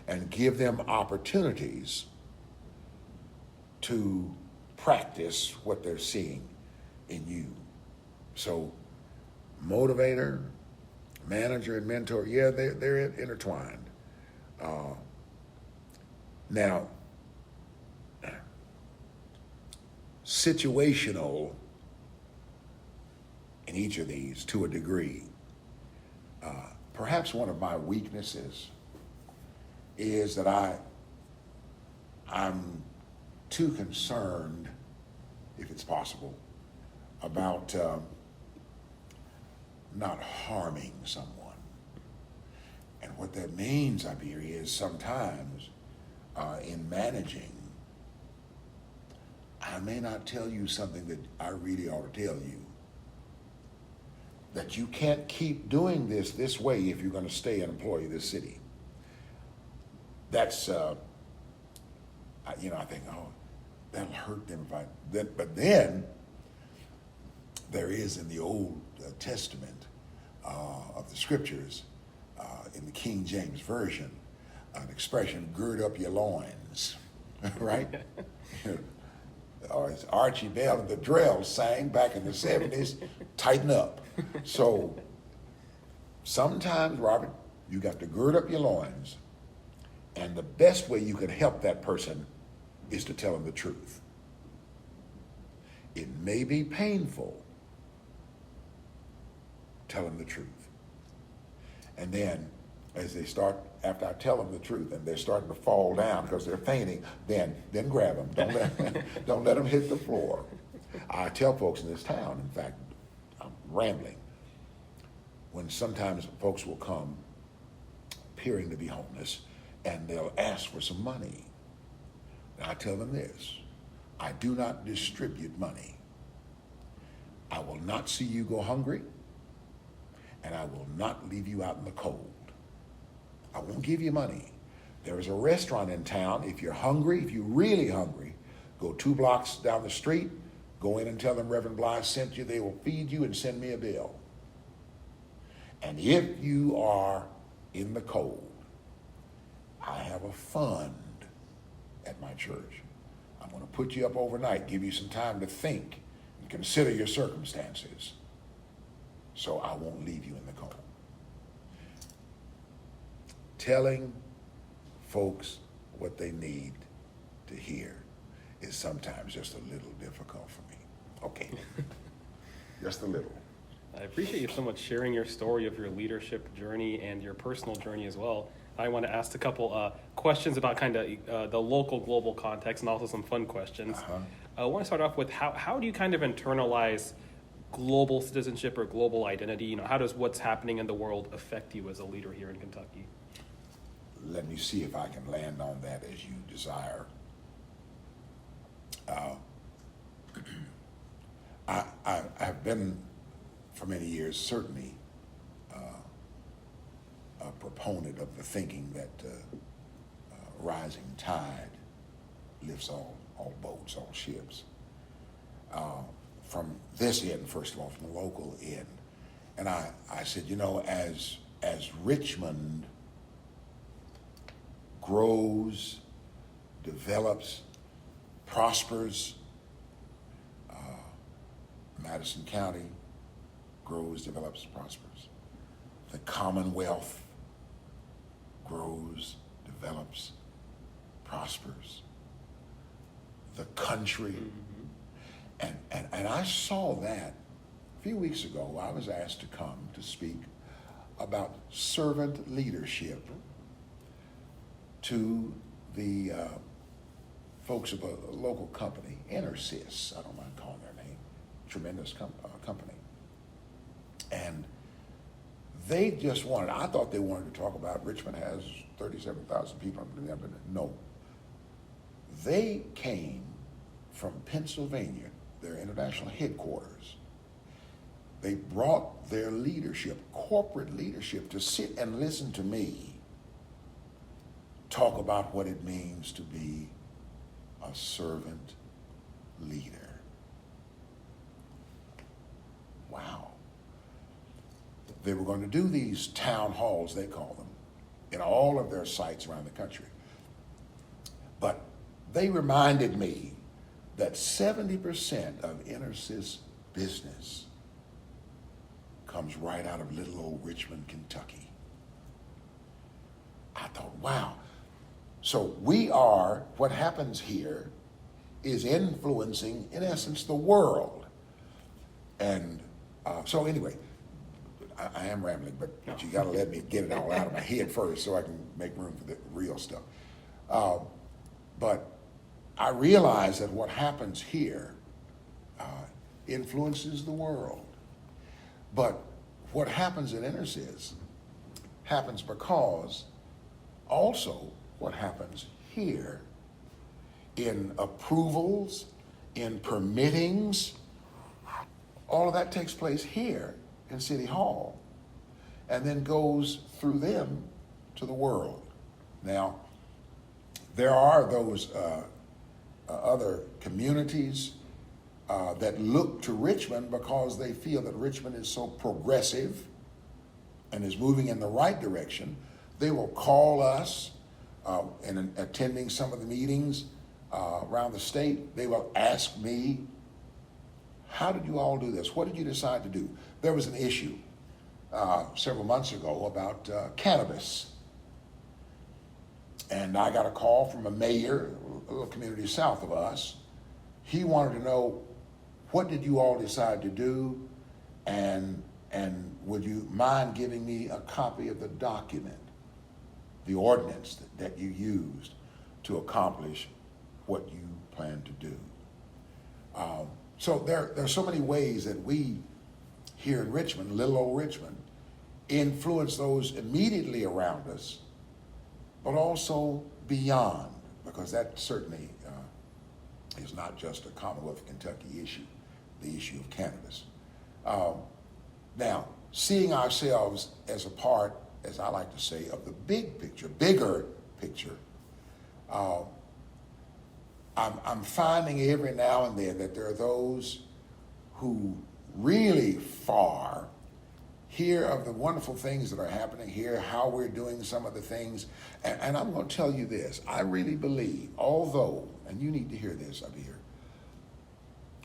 and give them opportunities to practice what they're seeing in you. So motivator, manager, and mentor, yeah, they're intertwined. Now, situational in each of these to a degree. Perhaps one of my weaknesses is that I'm too concerned, if it's possible, about not harming someone. And what that means, Abir, is sometimes in managing, I may not tell you something that I really ought to tell you. That you can't keep doing this way if you're going to stay an employee of this city. That's, I think, oh, that'll hurt them but then there is in the Old Testament of the scriptures, in the King James Version, an expression, gird up your loins, right? Or as Archie Bell and the Drells sang back in the 70s, tighten up. So sometimes, Robert, you got to gird up your loins, and the best way you can help that person is to tell them the truth. It may be painful. Tell them the truth. And then as they start, after I tell them the truth and they're starting to fall down because they're fainting, then grab them. Don't let them hit the floor. I tell folks in this town, in fact, I'm rambling, when sometimes folks will come appearing to be homeless and they'll ask for some money. And I tell them this, I do not distribute money. I will not see you go hungry, and I will not leave you out in the cold. I won't give you money. There is a restaurant in town. If you're hungry, if you're really hungry, go 2 blocks down the street, go in and tell them Reverend Blythe sent you. They will feed you and send me a bill. And if you are in the cold, I have a fund at my church. I'm going to put you up overnight, give you some time to think and consider your circumstances, so I won't leave you in the cold. Telling folks what they need to hear is sometimes just a little difficult for me. Okay, just a little. I appreciate you so much sharing your story of your leadership journey and your personal journey as well. I want to ask a couple questions about kind of the local global context and also some fun questions. I want to start off with how do you kind of internalize global citizenship or global identity? You know, how does what's happening in the world affect you as a leader here in Kentucky? Let me see if I can land on that as you desire. I have been for many years certainly a proponent of the thinking that rising tide lifts all boats, all ships. From this end, first of all, from the local end. And I said, you know, as Richmond grows, develops, prospers, Madison County grows, develops, prospers. The Commonwealth grows, develops, prospers. The country. And I saw that a few weeks ago. I was asked to come to speak about servant leadership to the folks of a local company, Intersys, I don't mind calling their name, tremendous company. And they just wanted, I thought they wanted to talk about Richmond has 37,000 people. No. They came from Pennsylvania, their international headquarters. They brought their leadership, corporate leadership, to sit and listen to me talk about what it means to be a servant leader. Wow. They were going to do these town halls, they call them, in all of their sites around the country. But they reminded me that 70% of Intersys business comes right out of little old Richmond, Kentucky. I thought, wow. So what happens here is influencing, in essence, the world. And so anyway, I am rambling, but you got to let me get it all out of my head first so I can make room for the real stuff. But I realize that what happens here influences the world. But what happens at Intersys happens because also what happens here in approvals, in permittings, all of that takes place here in City Hall and then goes through them to the world. Now, there are those other communities that look to Richmond because they feel that Richmond is so progressive and is moving in the right direction. They will call us and attending some of the meetings around the state. They will ask me, how did you all do this? What did you decide to do? There was an issue several months ago about cannabis. And I got a call from a mayor, a little community south of us. He wanted to know, what did you all decide to do? And would you mind giving me a copy of the document, the ordinance that you used to accomplish what you plan to do? So there are so many ways that we here in Richmond, little old Richmond, influence those immediately around us, but also beyond, because that certainly is not just a Commonwealth of Kentucky issue, the issue of cannabis. Now, seeing ourselves as a part, as I like to say, of the big picture, bigger picture. I'm finding every now and then that there are those who really far hear of the wonderful things that are happening here, how we're doing some of the things. And I'm going to tell you this. I really believe, although, and you need to hear this up here,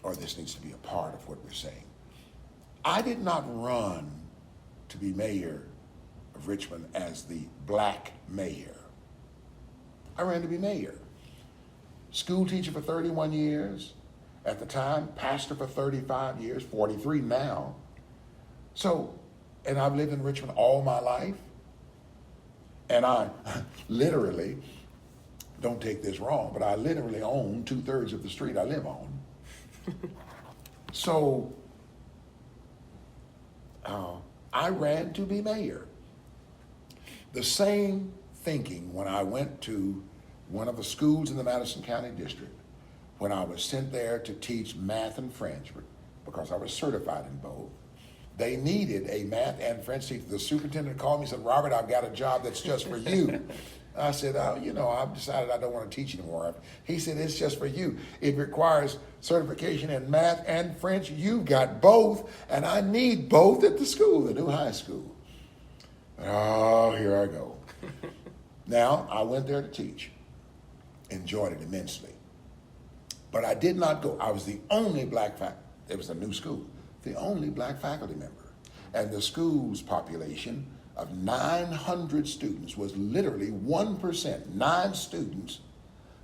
or this needs to be a part of what we're saying. I did not run to be mayor of Richmond as the black mayor. I ran to be mayor. School teacher for 31 years. At the time, pastor for 35 years, 43 now. So, and I've lived in Richmond all my life. And I literally, don't take this wrong, but I literally own 2/3 of the street I live on. So, I ran to be mayor. The same thinking when I went to one of the schools in the Madison County District, when I was sent there to teach math and French, because I was certified in both. They needed a math and French teacher. The superintendent called me and said, "Robert, I've got a job that's just for you." I said, I've decided I don't want to teach anymore. He said, "It's just for you. It requires certification in math and French. You've got both, and I need both at the school, the new high school." Oh, here I go. Now, I went there to teach. Enjoyed it immensely. But I did not go. I was the only black faculty. It was a new school. The only black faculty member. And the school's population of 900 students was literally 1%, 9 students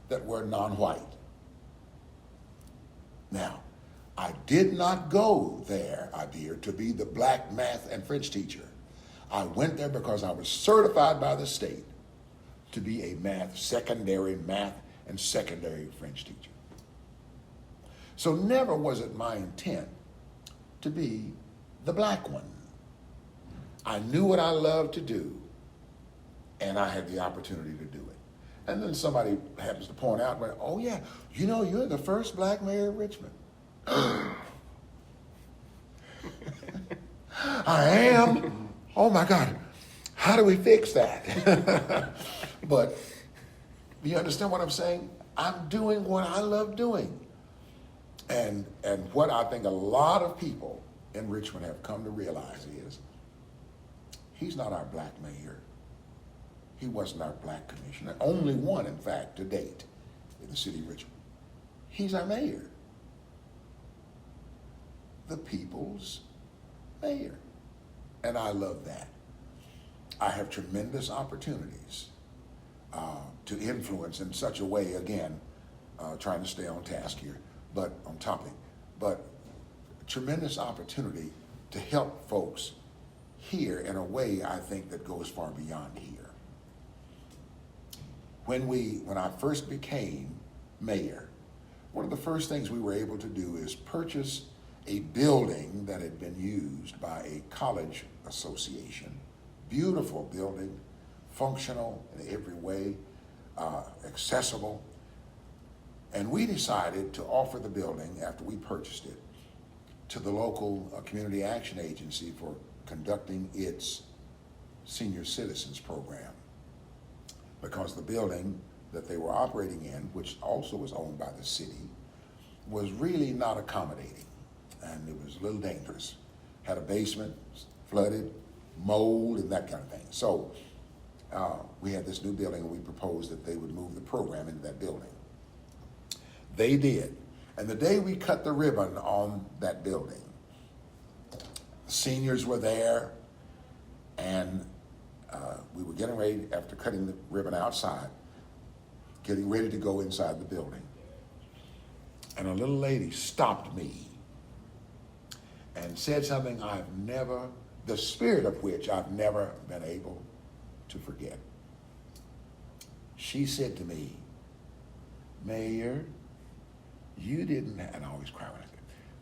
that were non-white. Now, I did not go there, Abir, to be the black math and French teacher. I went there because I was certified by the state to be a secondary math and secondary French teacher. So never was it my intent to be the black one. I knew what I loved to do, and I had the opportunity to do it. And then somebody happens to point out, "Oh yeah, you're the first black mayor of Richmond." I am? Oh my God, how do we fix that? But you understand what I'm saying? I'm doing what I love doing. And what I think a lot of people in Richmond have come to realize is, he's not our black mayor. He wasn't our black commissioner. Only one, in fact, to date in the city of Richmond. He's our mayor. The people's mayor. And I love that. I have tremendous opportunities to influence in such a way, again, trying to stay on task here, but on topic, but tremendous opportunity to help folks here in a way I think that goes far beyond here. When I first became mayor, one of the first things we were able to do is purchase a building that had been used by a college association. Beautiful building, functional in every way, accessible. And we decided to offer the building, after we purchased it, to the local community action agency for conducting its senior citizens program. Because the building that they were operating in, which also was owned by the city, was really not accommodating. And it was a little dangerous. Had a basement, flooded, mold, and that kind of thing. So we had this new building, and we proposed that they would move the program into that building. They did. And the day we cut the ribbon on that building, the seniors were there, and we were getting ready, after cutting the ribbon outside, getting ready to go inside the building. And a little lady stopped me and said something the spirit of which I've never been able to forget. She said to me, "Mayor, you didn't," and I always cry when I say it,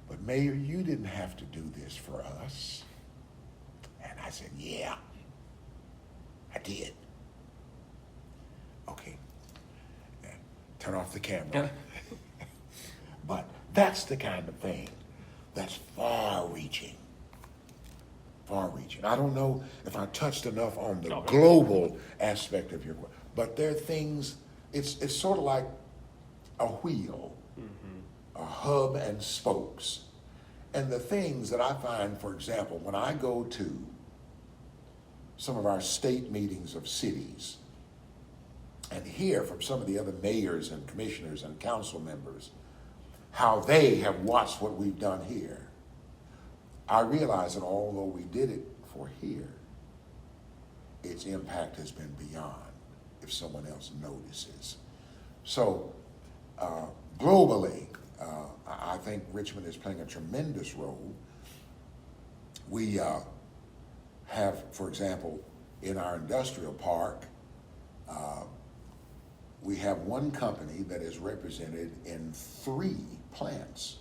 "but Mayor, you didn't have to do this for us." And I said, "Yeah, I did." Okay, turn off the camera. But that's the kind of thing that's far-reaching. far-reaching. I don't know if I touched enough on the Okay. global aspect of your question, but there are things. It's sort of like a wheel, a hub and spokes, and the things that I find, for example, when I go to some of our state meetings of cities and hear from some of the other mayors and commissioners and council members how they have watched what we've done here, I realize that although we did it for here, its impact has been beyond if someone else notices. So globally, I think Richmond is playing a tremendous role. We have, for example, in our industrial park, we have one company that is represented in 3 plants.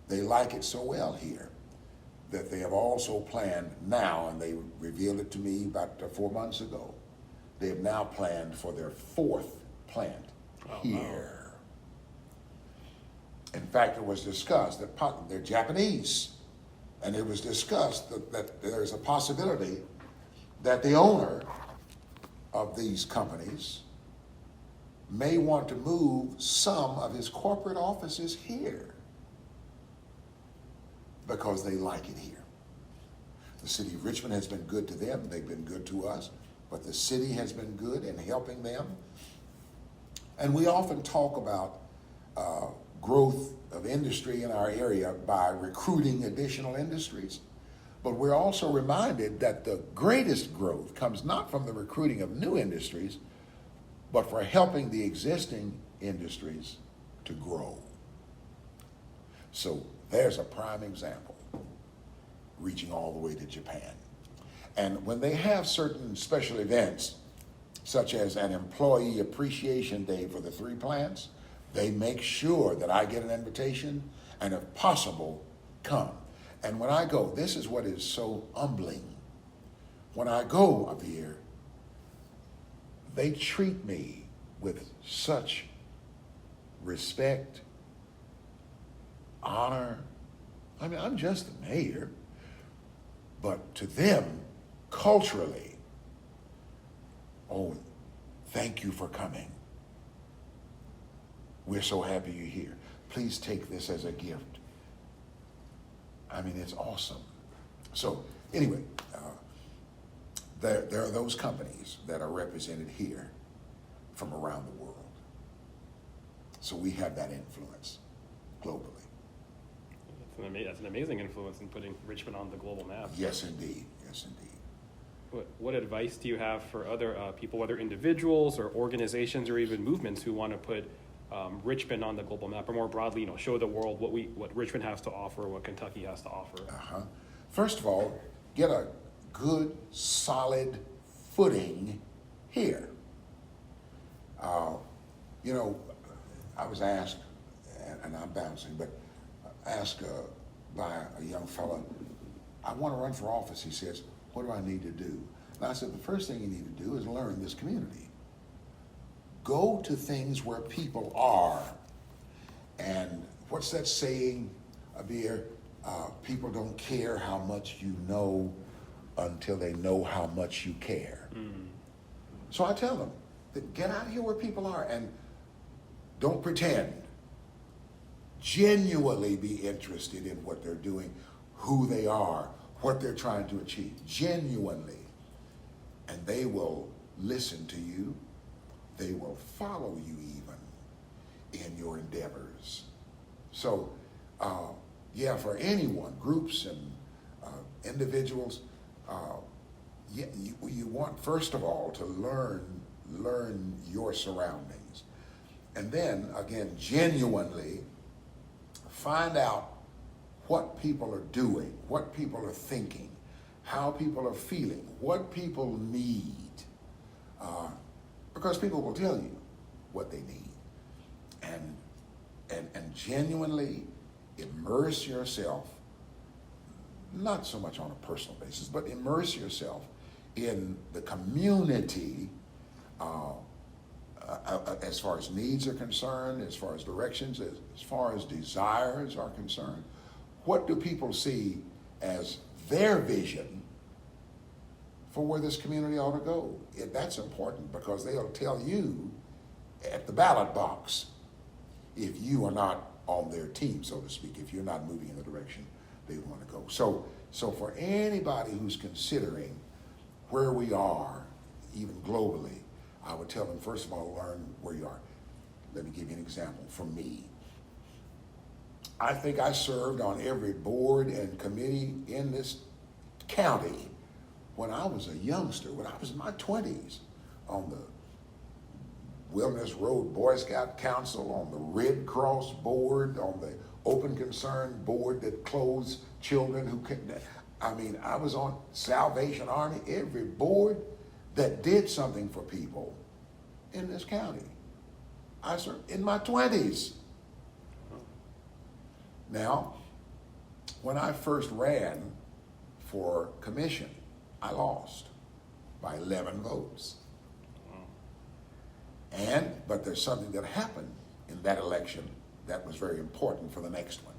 They like it so well here that they have also planned now, and they revealed it to me about 4 months ago, they have now planned for their 4th plant here. In fact, it was discussed that they're Japanese, and it was discussed that there's a possibility that the owner of these companies may want to move some of his corporate offices here because they like it here. The city of Richmond has been good to them, they've been good to us, but the city has been good in helping them. And we often talk about growth of industry in our area by recruiting additional industries. But we're also reminded that the greatest growth comes not from the recruiting of new industries, but for helping the existing industries to grow. So there's a prime example, reaching all the way to Japan. And when they have certain special events, such as an employee appreciation day for the 3 plants, they make sure that I get an invitation and if possible, come. And when I go, this is what is so humbling. When I go up here, they treat me with such respect, honor. I mean, I'm just the mayor, but to them, culturally, oh, thank you for coming. We're so happy you're here. Please take this as a gift. I mean, it's awesome. So anyway, there are those companies that are represented here from around the world. So we have that influence globally. That's an amazing influence in putting Richmond on the global map. Yes, indeed. Yes, indeed. What advice do you have for other people, whether individuals or organizations or even movements who want to put Richmond on the global map, or more broadly, show the world what Richmond has to offer, what Kentucky has to offer? First of all, get a good, solid footing here. I was asked, and I'm bouncing, but asked by a young fella, I want to run for office. He says, what do I need to do? And I said, the first thing you need to do is learn this community. Go to things where people are. And what's that saying, Abir? People don't care how much you know until they know how much you care. So I tell them, that get out here where people are and don't pretend. Genuinely be interested in what they're doing, who they are, what they're trying to achieve. Genuinely. And they will listen to you. They will follow you even in your endeavors. So, for anyone, groups and individuals, you want, first of all, to learn your surroundings. And then, again, genuinely find out what people are doing, what people are thinking, how people are feeling, what people need. Because people will tell you what they need. And genuinely immerse yourself, not so much on a personal basis, but immerse yourself in the community as far as needs are concerned, as far as directions, as far as desires are concerned. What do people see as their vision for where this community ought to go. That's important because they'll tell you at the ballot box if you are not on their team, so to speak, if you're not moving in the direction they want to go. So for anybody who's considering where we are, even globally, I would tell them, first of all, learn where you are. Let me give you an example from me. I think I served on every board and committee in this county when I was a youngster, when I was in my 20s, on the Wilderness Road Boy Scout Council, on the Red Cross board, on the Open Concern board that clothes children who couldn't. I mean, I was on Salvation Army, every board that did something for people in this county. I served in my 20s. Now, when I first ran for commission, I lost by 11 votes. But there's something that happened in that election that was very important for the next one.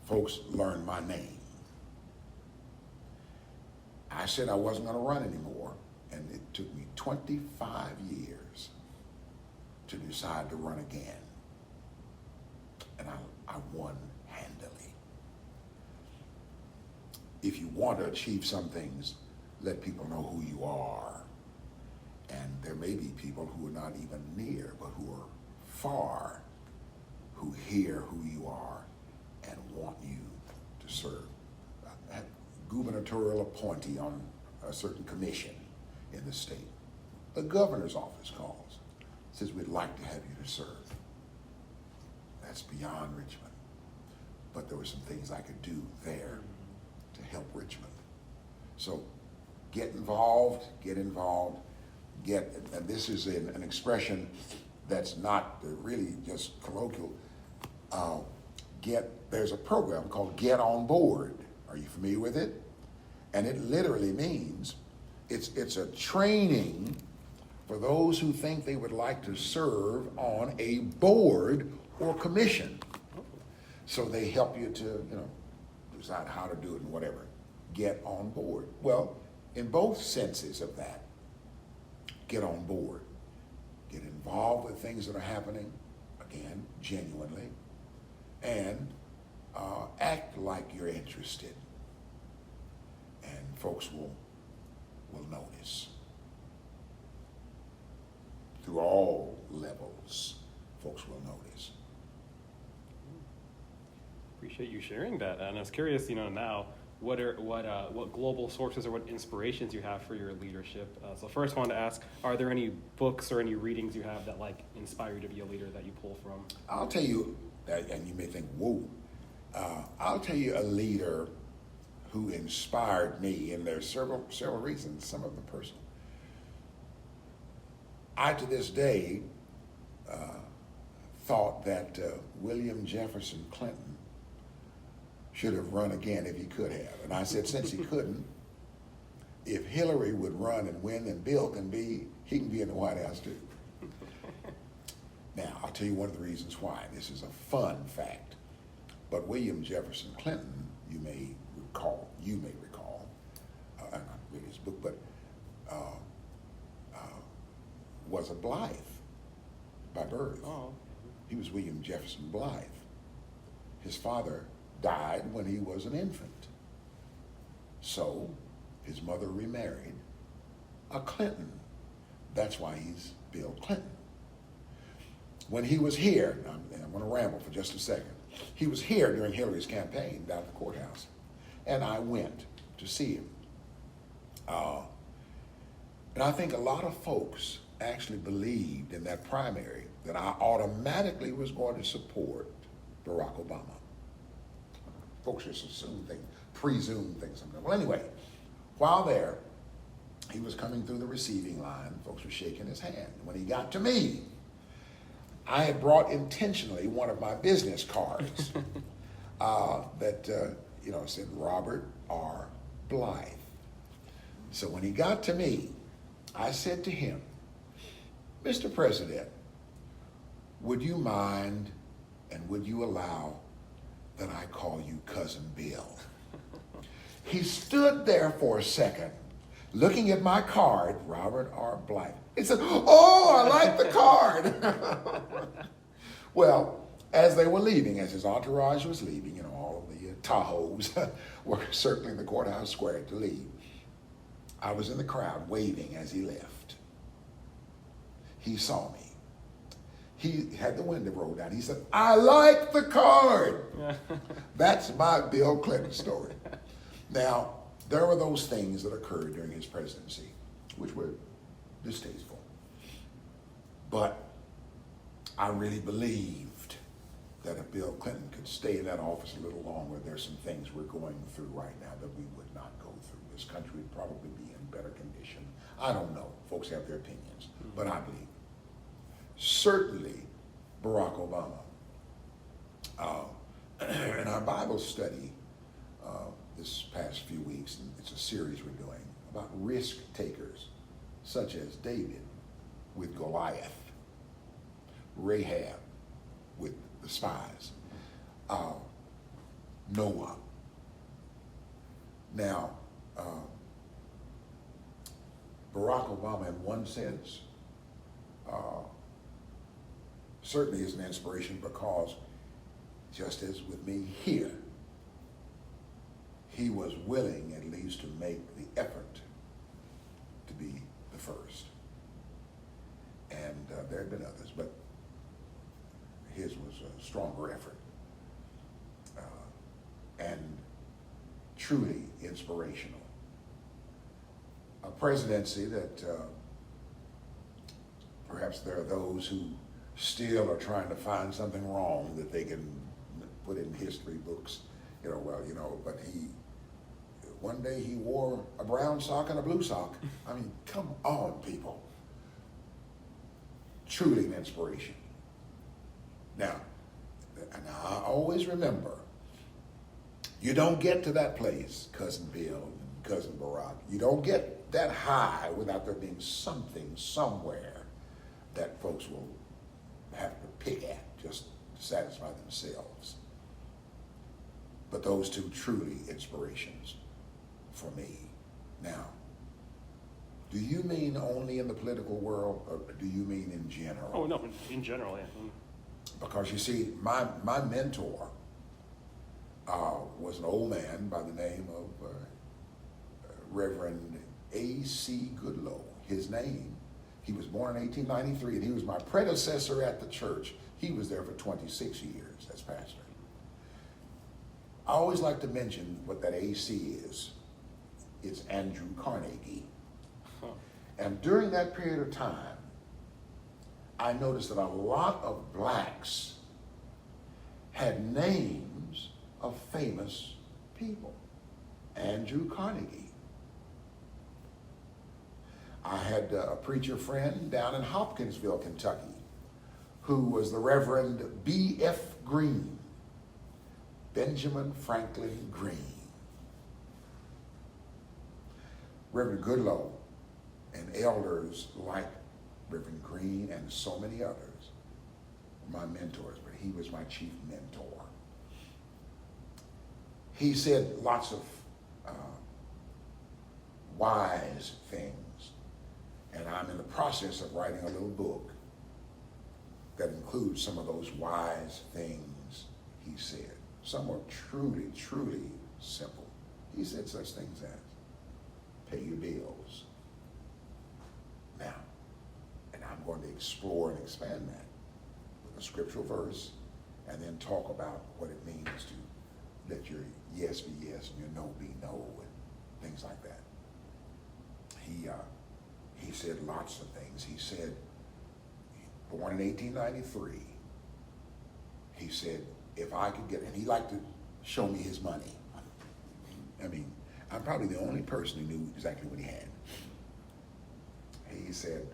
Folks learned my name. I said I wasn't going to run anymore, and it took me 25 years to decide to run again. And I won handily. If you want to achieve some things, let people know who you are. And there may be people who are not even near, but who are far, who hear who you are and want you to serve. A gubernatorial appointee on a certain commission in the state. The governor's office calls, says, we'd like to have you to serve. That's beyond Richmond. But there were some things I could do there to help Richmond. So get involved, and this is an expression that's not really just colloquial. There's a program called Get On Board. Are you familiar with it? And it literally means it's a training for those who think they would like to serve on a board or commission. So they help you to, decide how to do it and whatever. Get on board. Well, in both senses of that, get on board. Get involved with things that are happening, again, genuinely, and act like you're interested. And folks will notice. Through all levels, folks will notice. Appreciate you sharing that. And I was curious, now, what global sources or what inspirations you have for your leadership. So first I wanted to ask, are there any books or any readings you have that inspire you to be a leader that you pull from? I'll tell you, and you may think, whoa, I'll tell you a leader who inspired me, and there's several reasons, some of them personal. I, to this day, thought that William Jefferson Clinton should have run again if he could have. And I said, since he couldn't, if Hillary would run and win, then Bill he can be in the White House too. Now, I'll tell you one of the reasons why. This is a fun fact. But William Jefferson Clinton, you may recall, not really his book, but was a Blythe by birth. Oh. He was William Jefferson Blythe. His father died when he was an infant. So his mother remarried a Clinton. That's why he's Bill Clinton. When he was here, and I'm going to ramble for just a second, he was here during Hillary's campaign down at the courthouse, and I went to see him. And I think a lot of folks actually believed in that primary that I automatically was going to support Barack Obama. Folks just presume things. Well, anyway, while there, he was coming through the receiving line. Folks were shaking his hand. When he got to me, I had brought intentionally one of my business cards that said Robert R. Blythe. So when he got to me, I said to him, Mr. President, would you mind and would you allow that I call you Cousin Bill? He stood there for a second, looking at my card, Robert R. Blythe. He said, "Oh, I like the card." Well, as they were leaving, as his entourage was leaving, all of the Tahoes were circling the courthouse square to leave, I was in the crowd waving as he left. He saw me. He had the window rolled down. He said, "I like the card." That's my Bill Clinton story. Now, there were those things that occurred during his presidency, which were distasteful. But I really believed that if Bill Clinton could stay in that office a little longer, there's some things we're going through right now that we would not go through. This country would probably be in better condition. I don't know. Folks have their opinions, but I believe. Certainly, Barack Obama. In our Bible study this past few weeks, and it's a series we're doing, about risk takers, such as David with Goliath, Rahab with the spies, Noah. Now, Barack Obama, in one sense, certainly is an inspiration because, just as with me here, he was willing at least to make the effort to be the first. And there have been others, but his was a stronger effort and truly inspirational. A presidency that perhaps there are those who still are trying to find something wrong that they can put in history books, but one day he wore a brown sock and a blue sock. I mean, come on, people. Truly an inspiration. Now, I always remember, you don't get to that place, Cousin Bill and Cousin Barack. You don't get that high without there being something somewhere that folks will have to pick at just to satisfy themselves. But those two truly inspirations for me. Now, do you mean only in the political world, or do you mean in general? Oh, no, in general, yeah. Because you see, my mentor was an old man by the name of Reverend A.C. Goodloe. His name, he was born in 1893, and he was my predecessor at the church. He was there for 26 years as pastor. I always like to mention what that AC is. It's Andrew Carnegie. Huh. And during that period of time, I noticed that a lot of blacks had names of famous people. Andrew Carnegie. I had a preacher friend down in Hopkinsville, Kentucky, who was the Reverend B.F. Green, Benjamin Franklin Green. Reverend Goodloe and elders like Reverend Green and so many others were my mentors, but he was my chief mentor. He said lots of wise things, and I'm in the process of writing a little book that includes some of those wise things he said. Some were truly, truly simple. He said such things as, pay your bills. Now, and I'm going to explore and expand that with a scriptural verse, and then talk about what it means to let your yes be yes and your no be no, and things like that. He said lots of things. He said, born in 1893, he said, if I could get, and he liked to show me his money. I mean, I'm probably the only person who knew exactly what he had. He said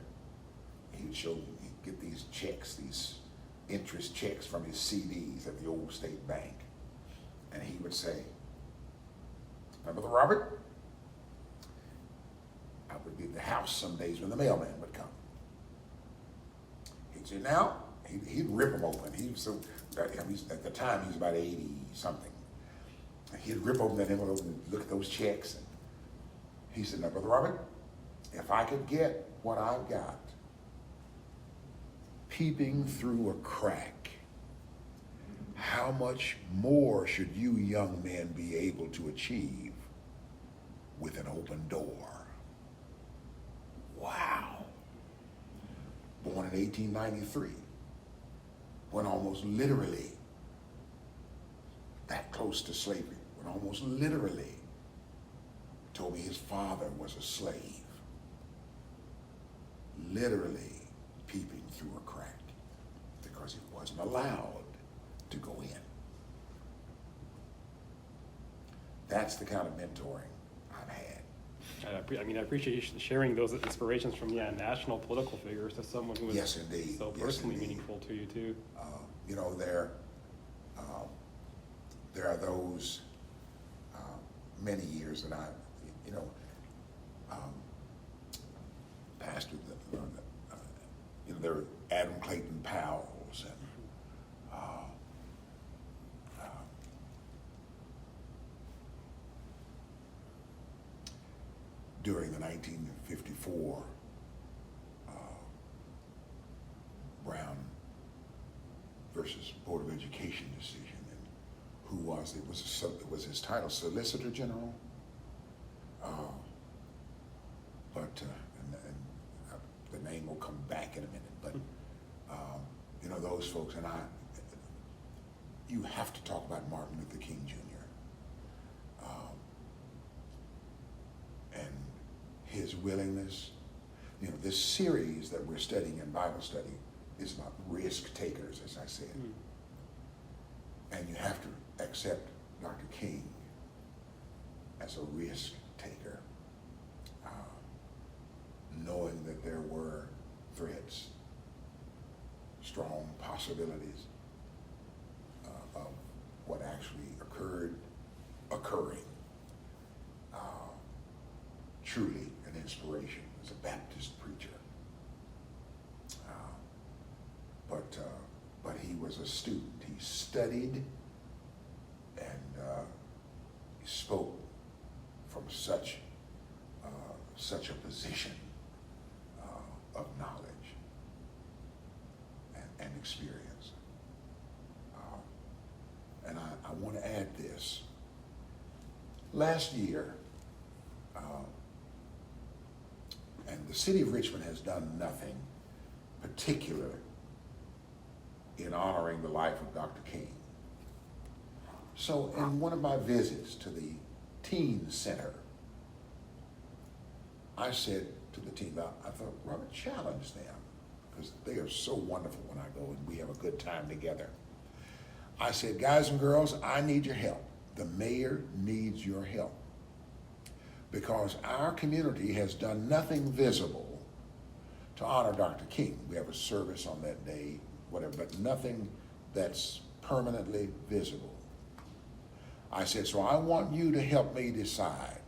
he would show me, he'd get these checks, these interest checks from his CDs at the old state bank. And he would say, remember the Robert? I would be at the house some days when the mailman would come. He'd say, now, he'd rip them open. He was so, at the time he was about 80 something. He'd rip open that envelope and look at those checks. And he said, now, Brother Robert, if I could get what I've got peeping through a crack, how much more should you young men be able to achieve with an open door? Wow. Born in 1893, when almost literally that close to slavery, when almost literally told me his father was a slave, literally peeping through a crack because he wasn't allowed to go in. That's the kind of mentoring I've had. I appreciate you sharing those inspirations from national political figures to someone who was Yes, indeed. so personally meaningful to you too. You know, there are those many years that I, pastored. There were Adam Clayton Powell's and during the 1954 Brown versus Board of Education decision, and who was it? Was his title Solicitor General? The name will come back in a minute. But those folks, and you have to talk about Martin Luther King Jr. And his willingness. This series that we're studying in Bible study is about risk takers, as I said. And you have to accept Dr. King as a risk taker, knowing that there were threats, strong possibilities of what actually occurring. Truly an inspiration as a Baptist preacher. But he was a student. He studied and he spoke from such a position of knowledge and experience. And I want to add this. Last year, and the city of Richmond has done nothing particular in honoring the life of Dr. King. So in one of my visits to the teen center, I said to the team, I thought, Robert, challenge them, because they are so wonderful when I go and we have a good time together. I said, guys and girls, I need your help. The mayor needs your help, because our community has done nothing visible to honor Dr. King. We have a service on that day, whatever, but nothing that's permanently visible. I said, so I want you to help me decide,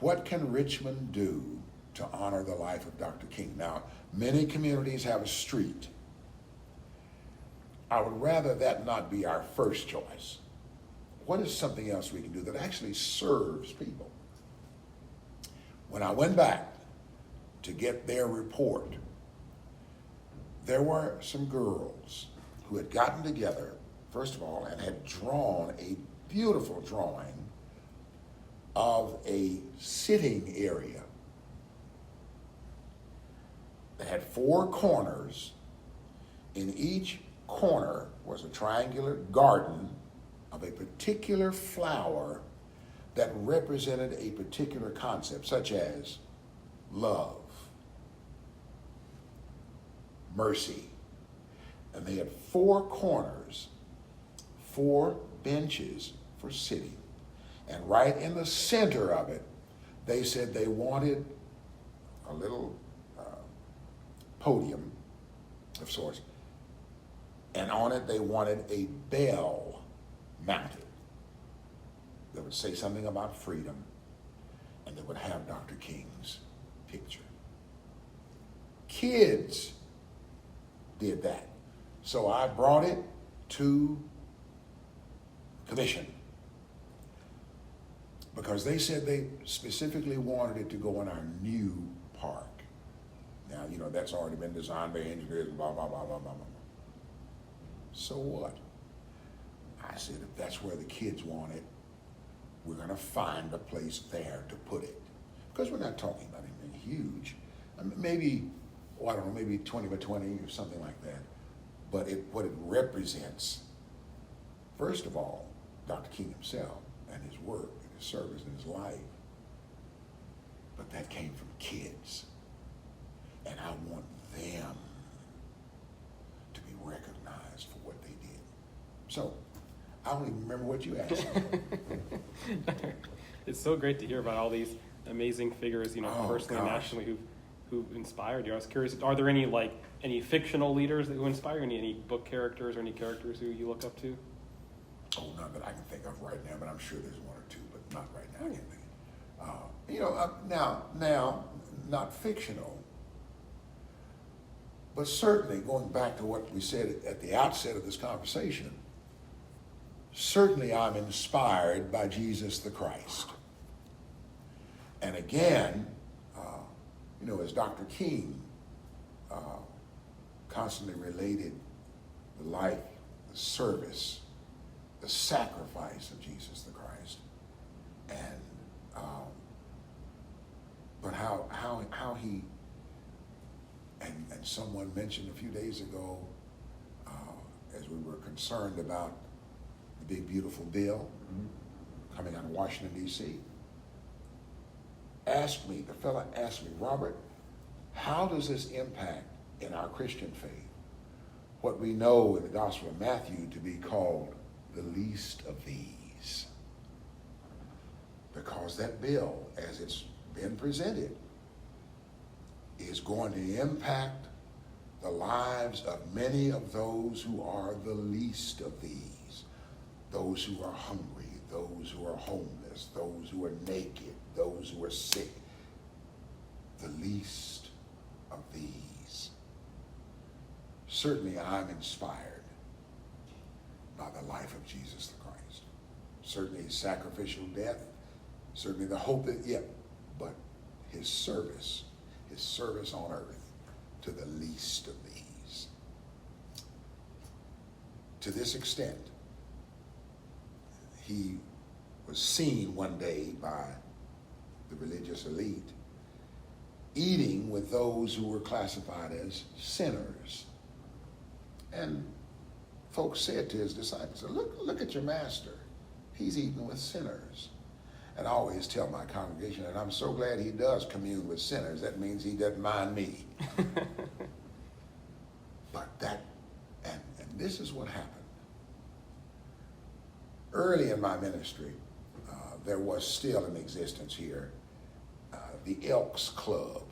what can Richmond do to honor the life of Dr. King? Now, many communities have a street. I would rather that not be our first choice. What is something else we can do that actually serves people? When I went back to get their report, there were some girls who had gotten together, first of all, and had drawn a beautiful drawing of a sitting area that had 4 corners. In each corner was a triangular garden of a particular flower that represented a particular concept, such as love, mercy. And they had 4 corners, 4 benches for sitting. And right in the center of it, they said they wanted a little podium of sorts. And on it, they wanted a bell mounted that would say something about freedom, and that would have Dr. King's picture. Kids did that. So I brought it to commission, because they said they specifically wanted it to go in our new park. Now, that's already been designed by engineers and blah, blah, blah, blah, blah, blah. So what? I said, if that's where the kids want it, we're going to find a place there to put it. Because we're not talking about anything huge. Maybe, I don't know, maybe 20 by 20 or something like that. But what it represents, first of all, Dr. King himself and his work and his service and his life. But that came from kids. And I want them to be recognized for what they did. So, I don't even remember what you asked me. It's so great to hear about all these amazing figures, personally and gosh. nationally, who've inspired you. I was curious, are there any fictional leaders who inspire you? Any book characters or any characters who you look up to? Oh, none that I can think of right now, but I'm sure there's one or two, but not right now. I can't think. Now, not fictional, but certainly going back to what we said at the outset of this conversation, certainly I'm inspired by Jesus the Christ. And again, as Dr. King constantly related the life, the service, the sacrifice of Jesus the Christ, and but how he and someone mentioned a few days ago, as we were concerned about the big beautiful bill coming out of Washington D.C. The fella asked me, Robert, how does this impact in our Christian faith what we know in the Gospel of Matthew to be called the least of these? Because that bill, as it's been presented, is going to impact the lives of many of those who are the least of these. Those who are hungry, those who are homeless, those who are naked, those who are sick. The least of these. Certainly I'm inspired by the life of Jesus the Christ. Certainly his sacrificial death, certainly the hope but his service on earth to the least of these. To this extent, he was seen one day by the religious elite eating with those who were classified as sinners. And folks said to his disciples, look at your master. He's eating with sinners. And I always tell my congregation, and I'm so glad he does commune with sinners. That means he doesn't mind me. But and this is what happened. Early in my ministry, there was still in existence here the Elks Club.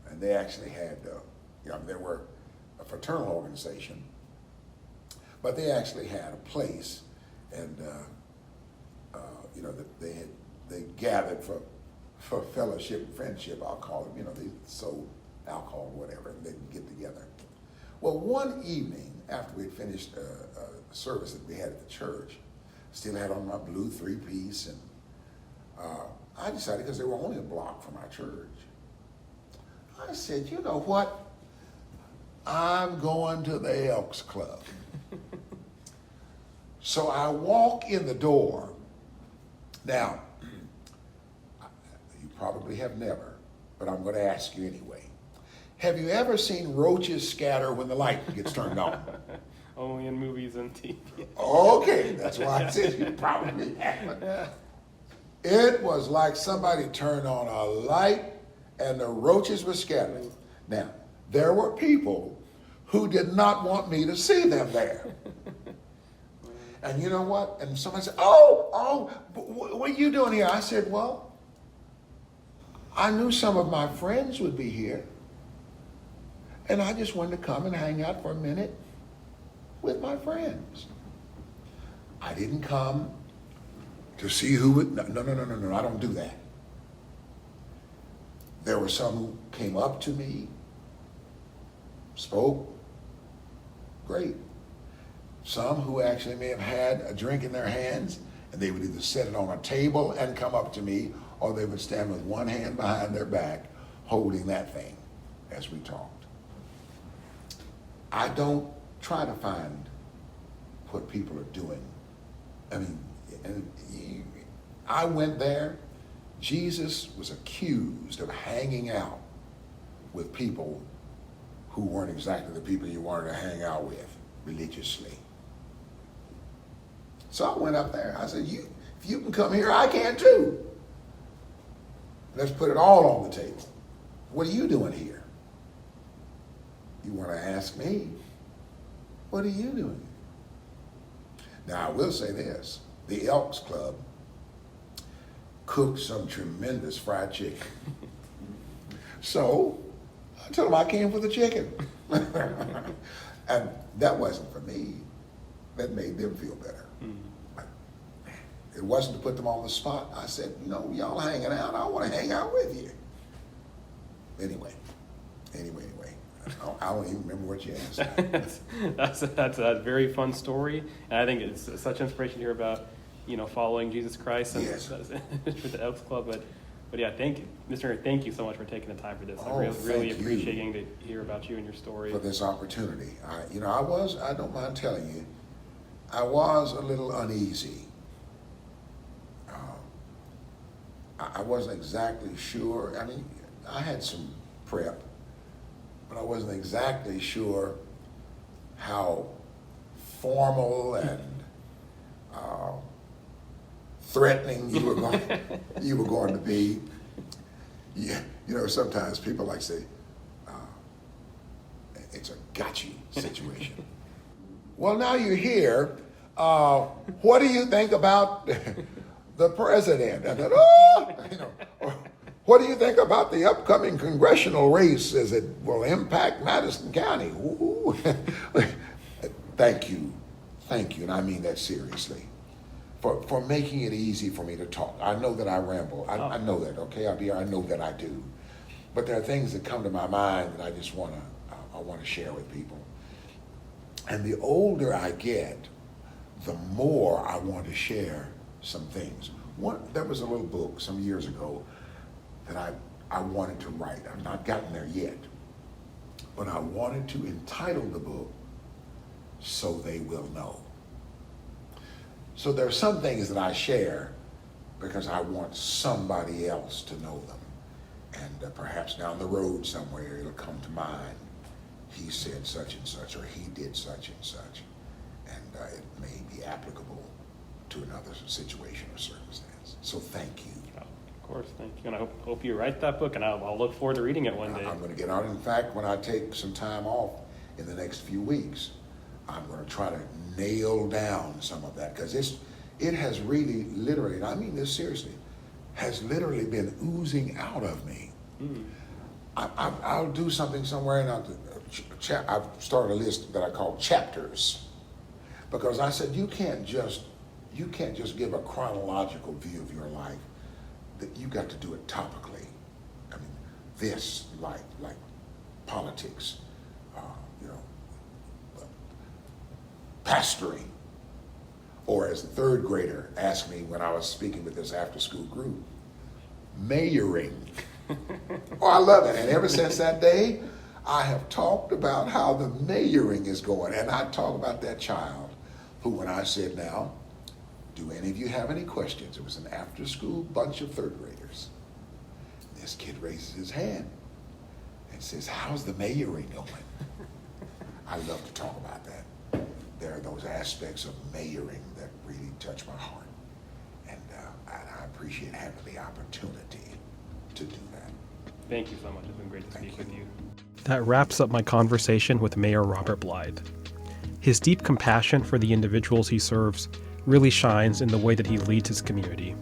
And they actually had, they were a fraternal organization, but they actually had a place, and that they gathered for fellowship and friendship, I'll call it. They sold alcohol or whatever, and they'd get together. Well, one evening after we finished a service that we had at the church, still had on my blue three-piece, and I decided, because they were only a block from our church, I said, you know what? I'm going to the Elks Club. So I walk in the door. Now, you probably have never, but I'm going to ask you anyway. Have you ever seen roaches scatter when the light gets turned on? Only in movies and TV. Okay, that's why I said you probably haven't. It was like somebody turned on a light and the roaches were scattering. Now, there were people who did not want me to see them there. And you know what? And somebody said, what are you doing here? I said, well, I knew some of my friends would be here. And I just wanted to come and hang out for a minute with my friends. I didn't come to see who would, no, I don't do that. There were some who came up to me, spoke, great. Some who actually may have had a drink in their hands And they would either set it on a table and come up to me, or they would stand with one hand behind their back holding that thing as we talked. I don't try to find what people are doing. I mean, I went there. Jesus was accused of hanging out with people who weren't exactly the people you wanted to hang out with religiously. So I went up there. I said, if you can come here, I can too. Let's put it all on the table. What are you doing here? You want to ask me, what are you doing? Now, I will say this. The Elks Club cooked some tremendous fried chicken. So I told them I came for the chicken. And that wasn't for me. That made them feel better. It wasn't to put them on the spot. I said, y'all hanging out. I want to hang out with you. Anyway. I don't even remember what you asked. That's a very fun story. And I think it's such inspiration to hear about, following Jesus Christ and Yes. with the Elks Club. But yeah, thank you, Mr. Mayor, thank you so much for taking the time for this. I really Thank appreciate you getting to hear about you and your story. for this opportunity. I don't mind telling you, I was a little uneasy. I wasn't exactly sure. I mean, I had some prep, but I wasn't exactly sure how formal and threatening you were going to be. Yeah, sometimes people like say, it's a got you situation. Well, now you're here. What do you think about the president? I thought, what do you think about the upcoming congressional race as it will impact Madison County? Ooh. Thank you, and I mean that seriously, for making it easy for me to talk. I know that I ramble. I know that, okay, I know that I do. But there are things that come to my mind that I just want to share with people. And the older I get, the more I want to share some things. There was a little book some years ago that I wanted to write. I've not gotten there yet. But I wanted to entitle the book, So They Will Know. So there are some things that I share because I want somebody else to know them. And perhaps down the road somewhere it'll come to mind. He said such and such, or he did such and such. And it may be applicable to another situation or circumstance. So thank you. Of course, thank you. And I hope you write that book, and I'll look forward to reading it one day. I'm going to get on. In fact, when I take some time off in the next few weeks, I'm going to try to nail down some of that, because it has really literally, and I mean this seriously, has literally been oozing out of me. I'll do something somewhere, and I've started a list that I call chapters, because I said you can't just give a chronological view of your life. That you got to do it topically. I mean, this like politics, pastoring, or as the third grader asked me when I was speaking with this after-school group, mayoring. Oh, I love it. And ever since that day, I have talked about how the mayoring is going. And I talk about that child who, when I said, now, do any of you have any questions? It was an after-school bunch of third graders. This kid raises his hand and says, how's the mayoring going? I love to talk about that. There are those aspects of mayoring that really touch my heart. And I appreciate having the opportunity to do that. Thank you so much. It's been great to speak with you. That wraps up my conversation with Mayor Robert Blythe. His deep compassion for the individuals he serves really shines in the way that he leads his community.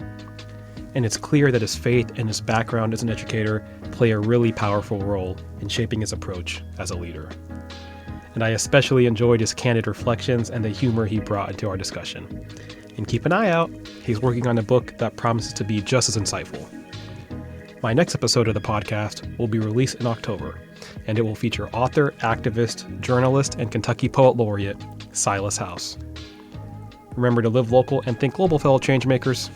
And it's clear that his faith and his background as an educator play a really powerful role in shaping his approach as a leader. And I especially enjoyed his candid reflections and the humor he brought into our discussion. And keep an eye out, he's working on a book that promises to be just as insightful. My next episode of the podcast will be released in October, and it will feature author, activist, journalist, and Kentucky Poet Laureate Silas House. Remember to live local and think global, fellow changemakers.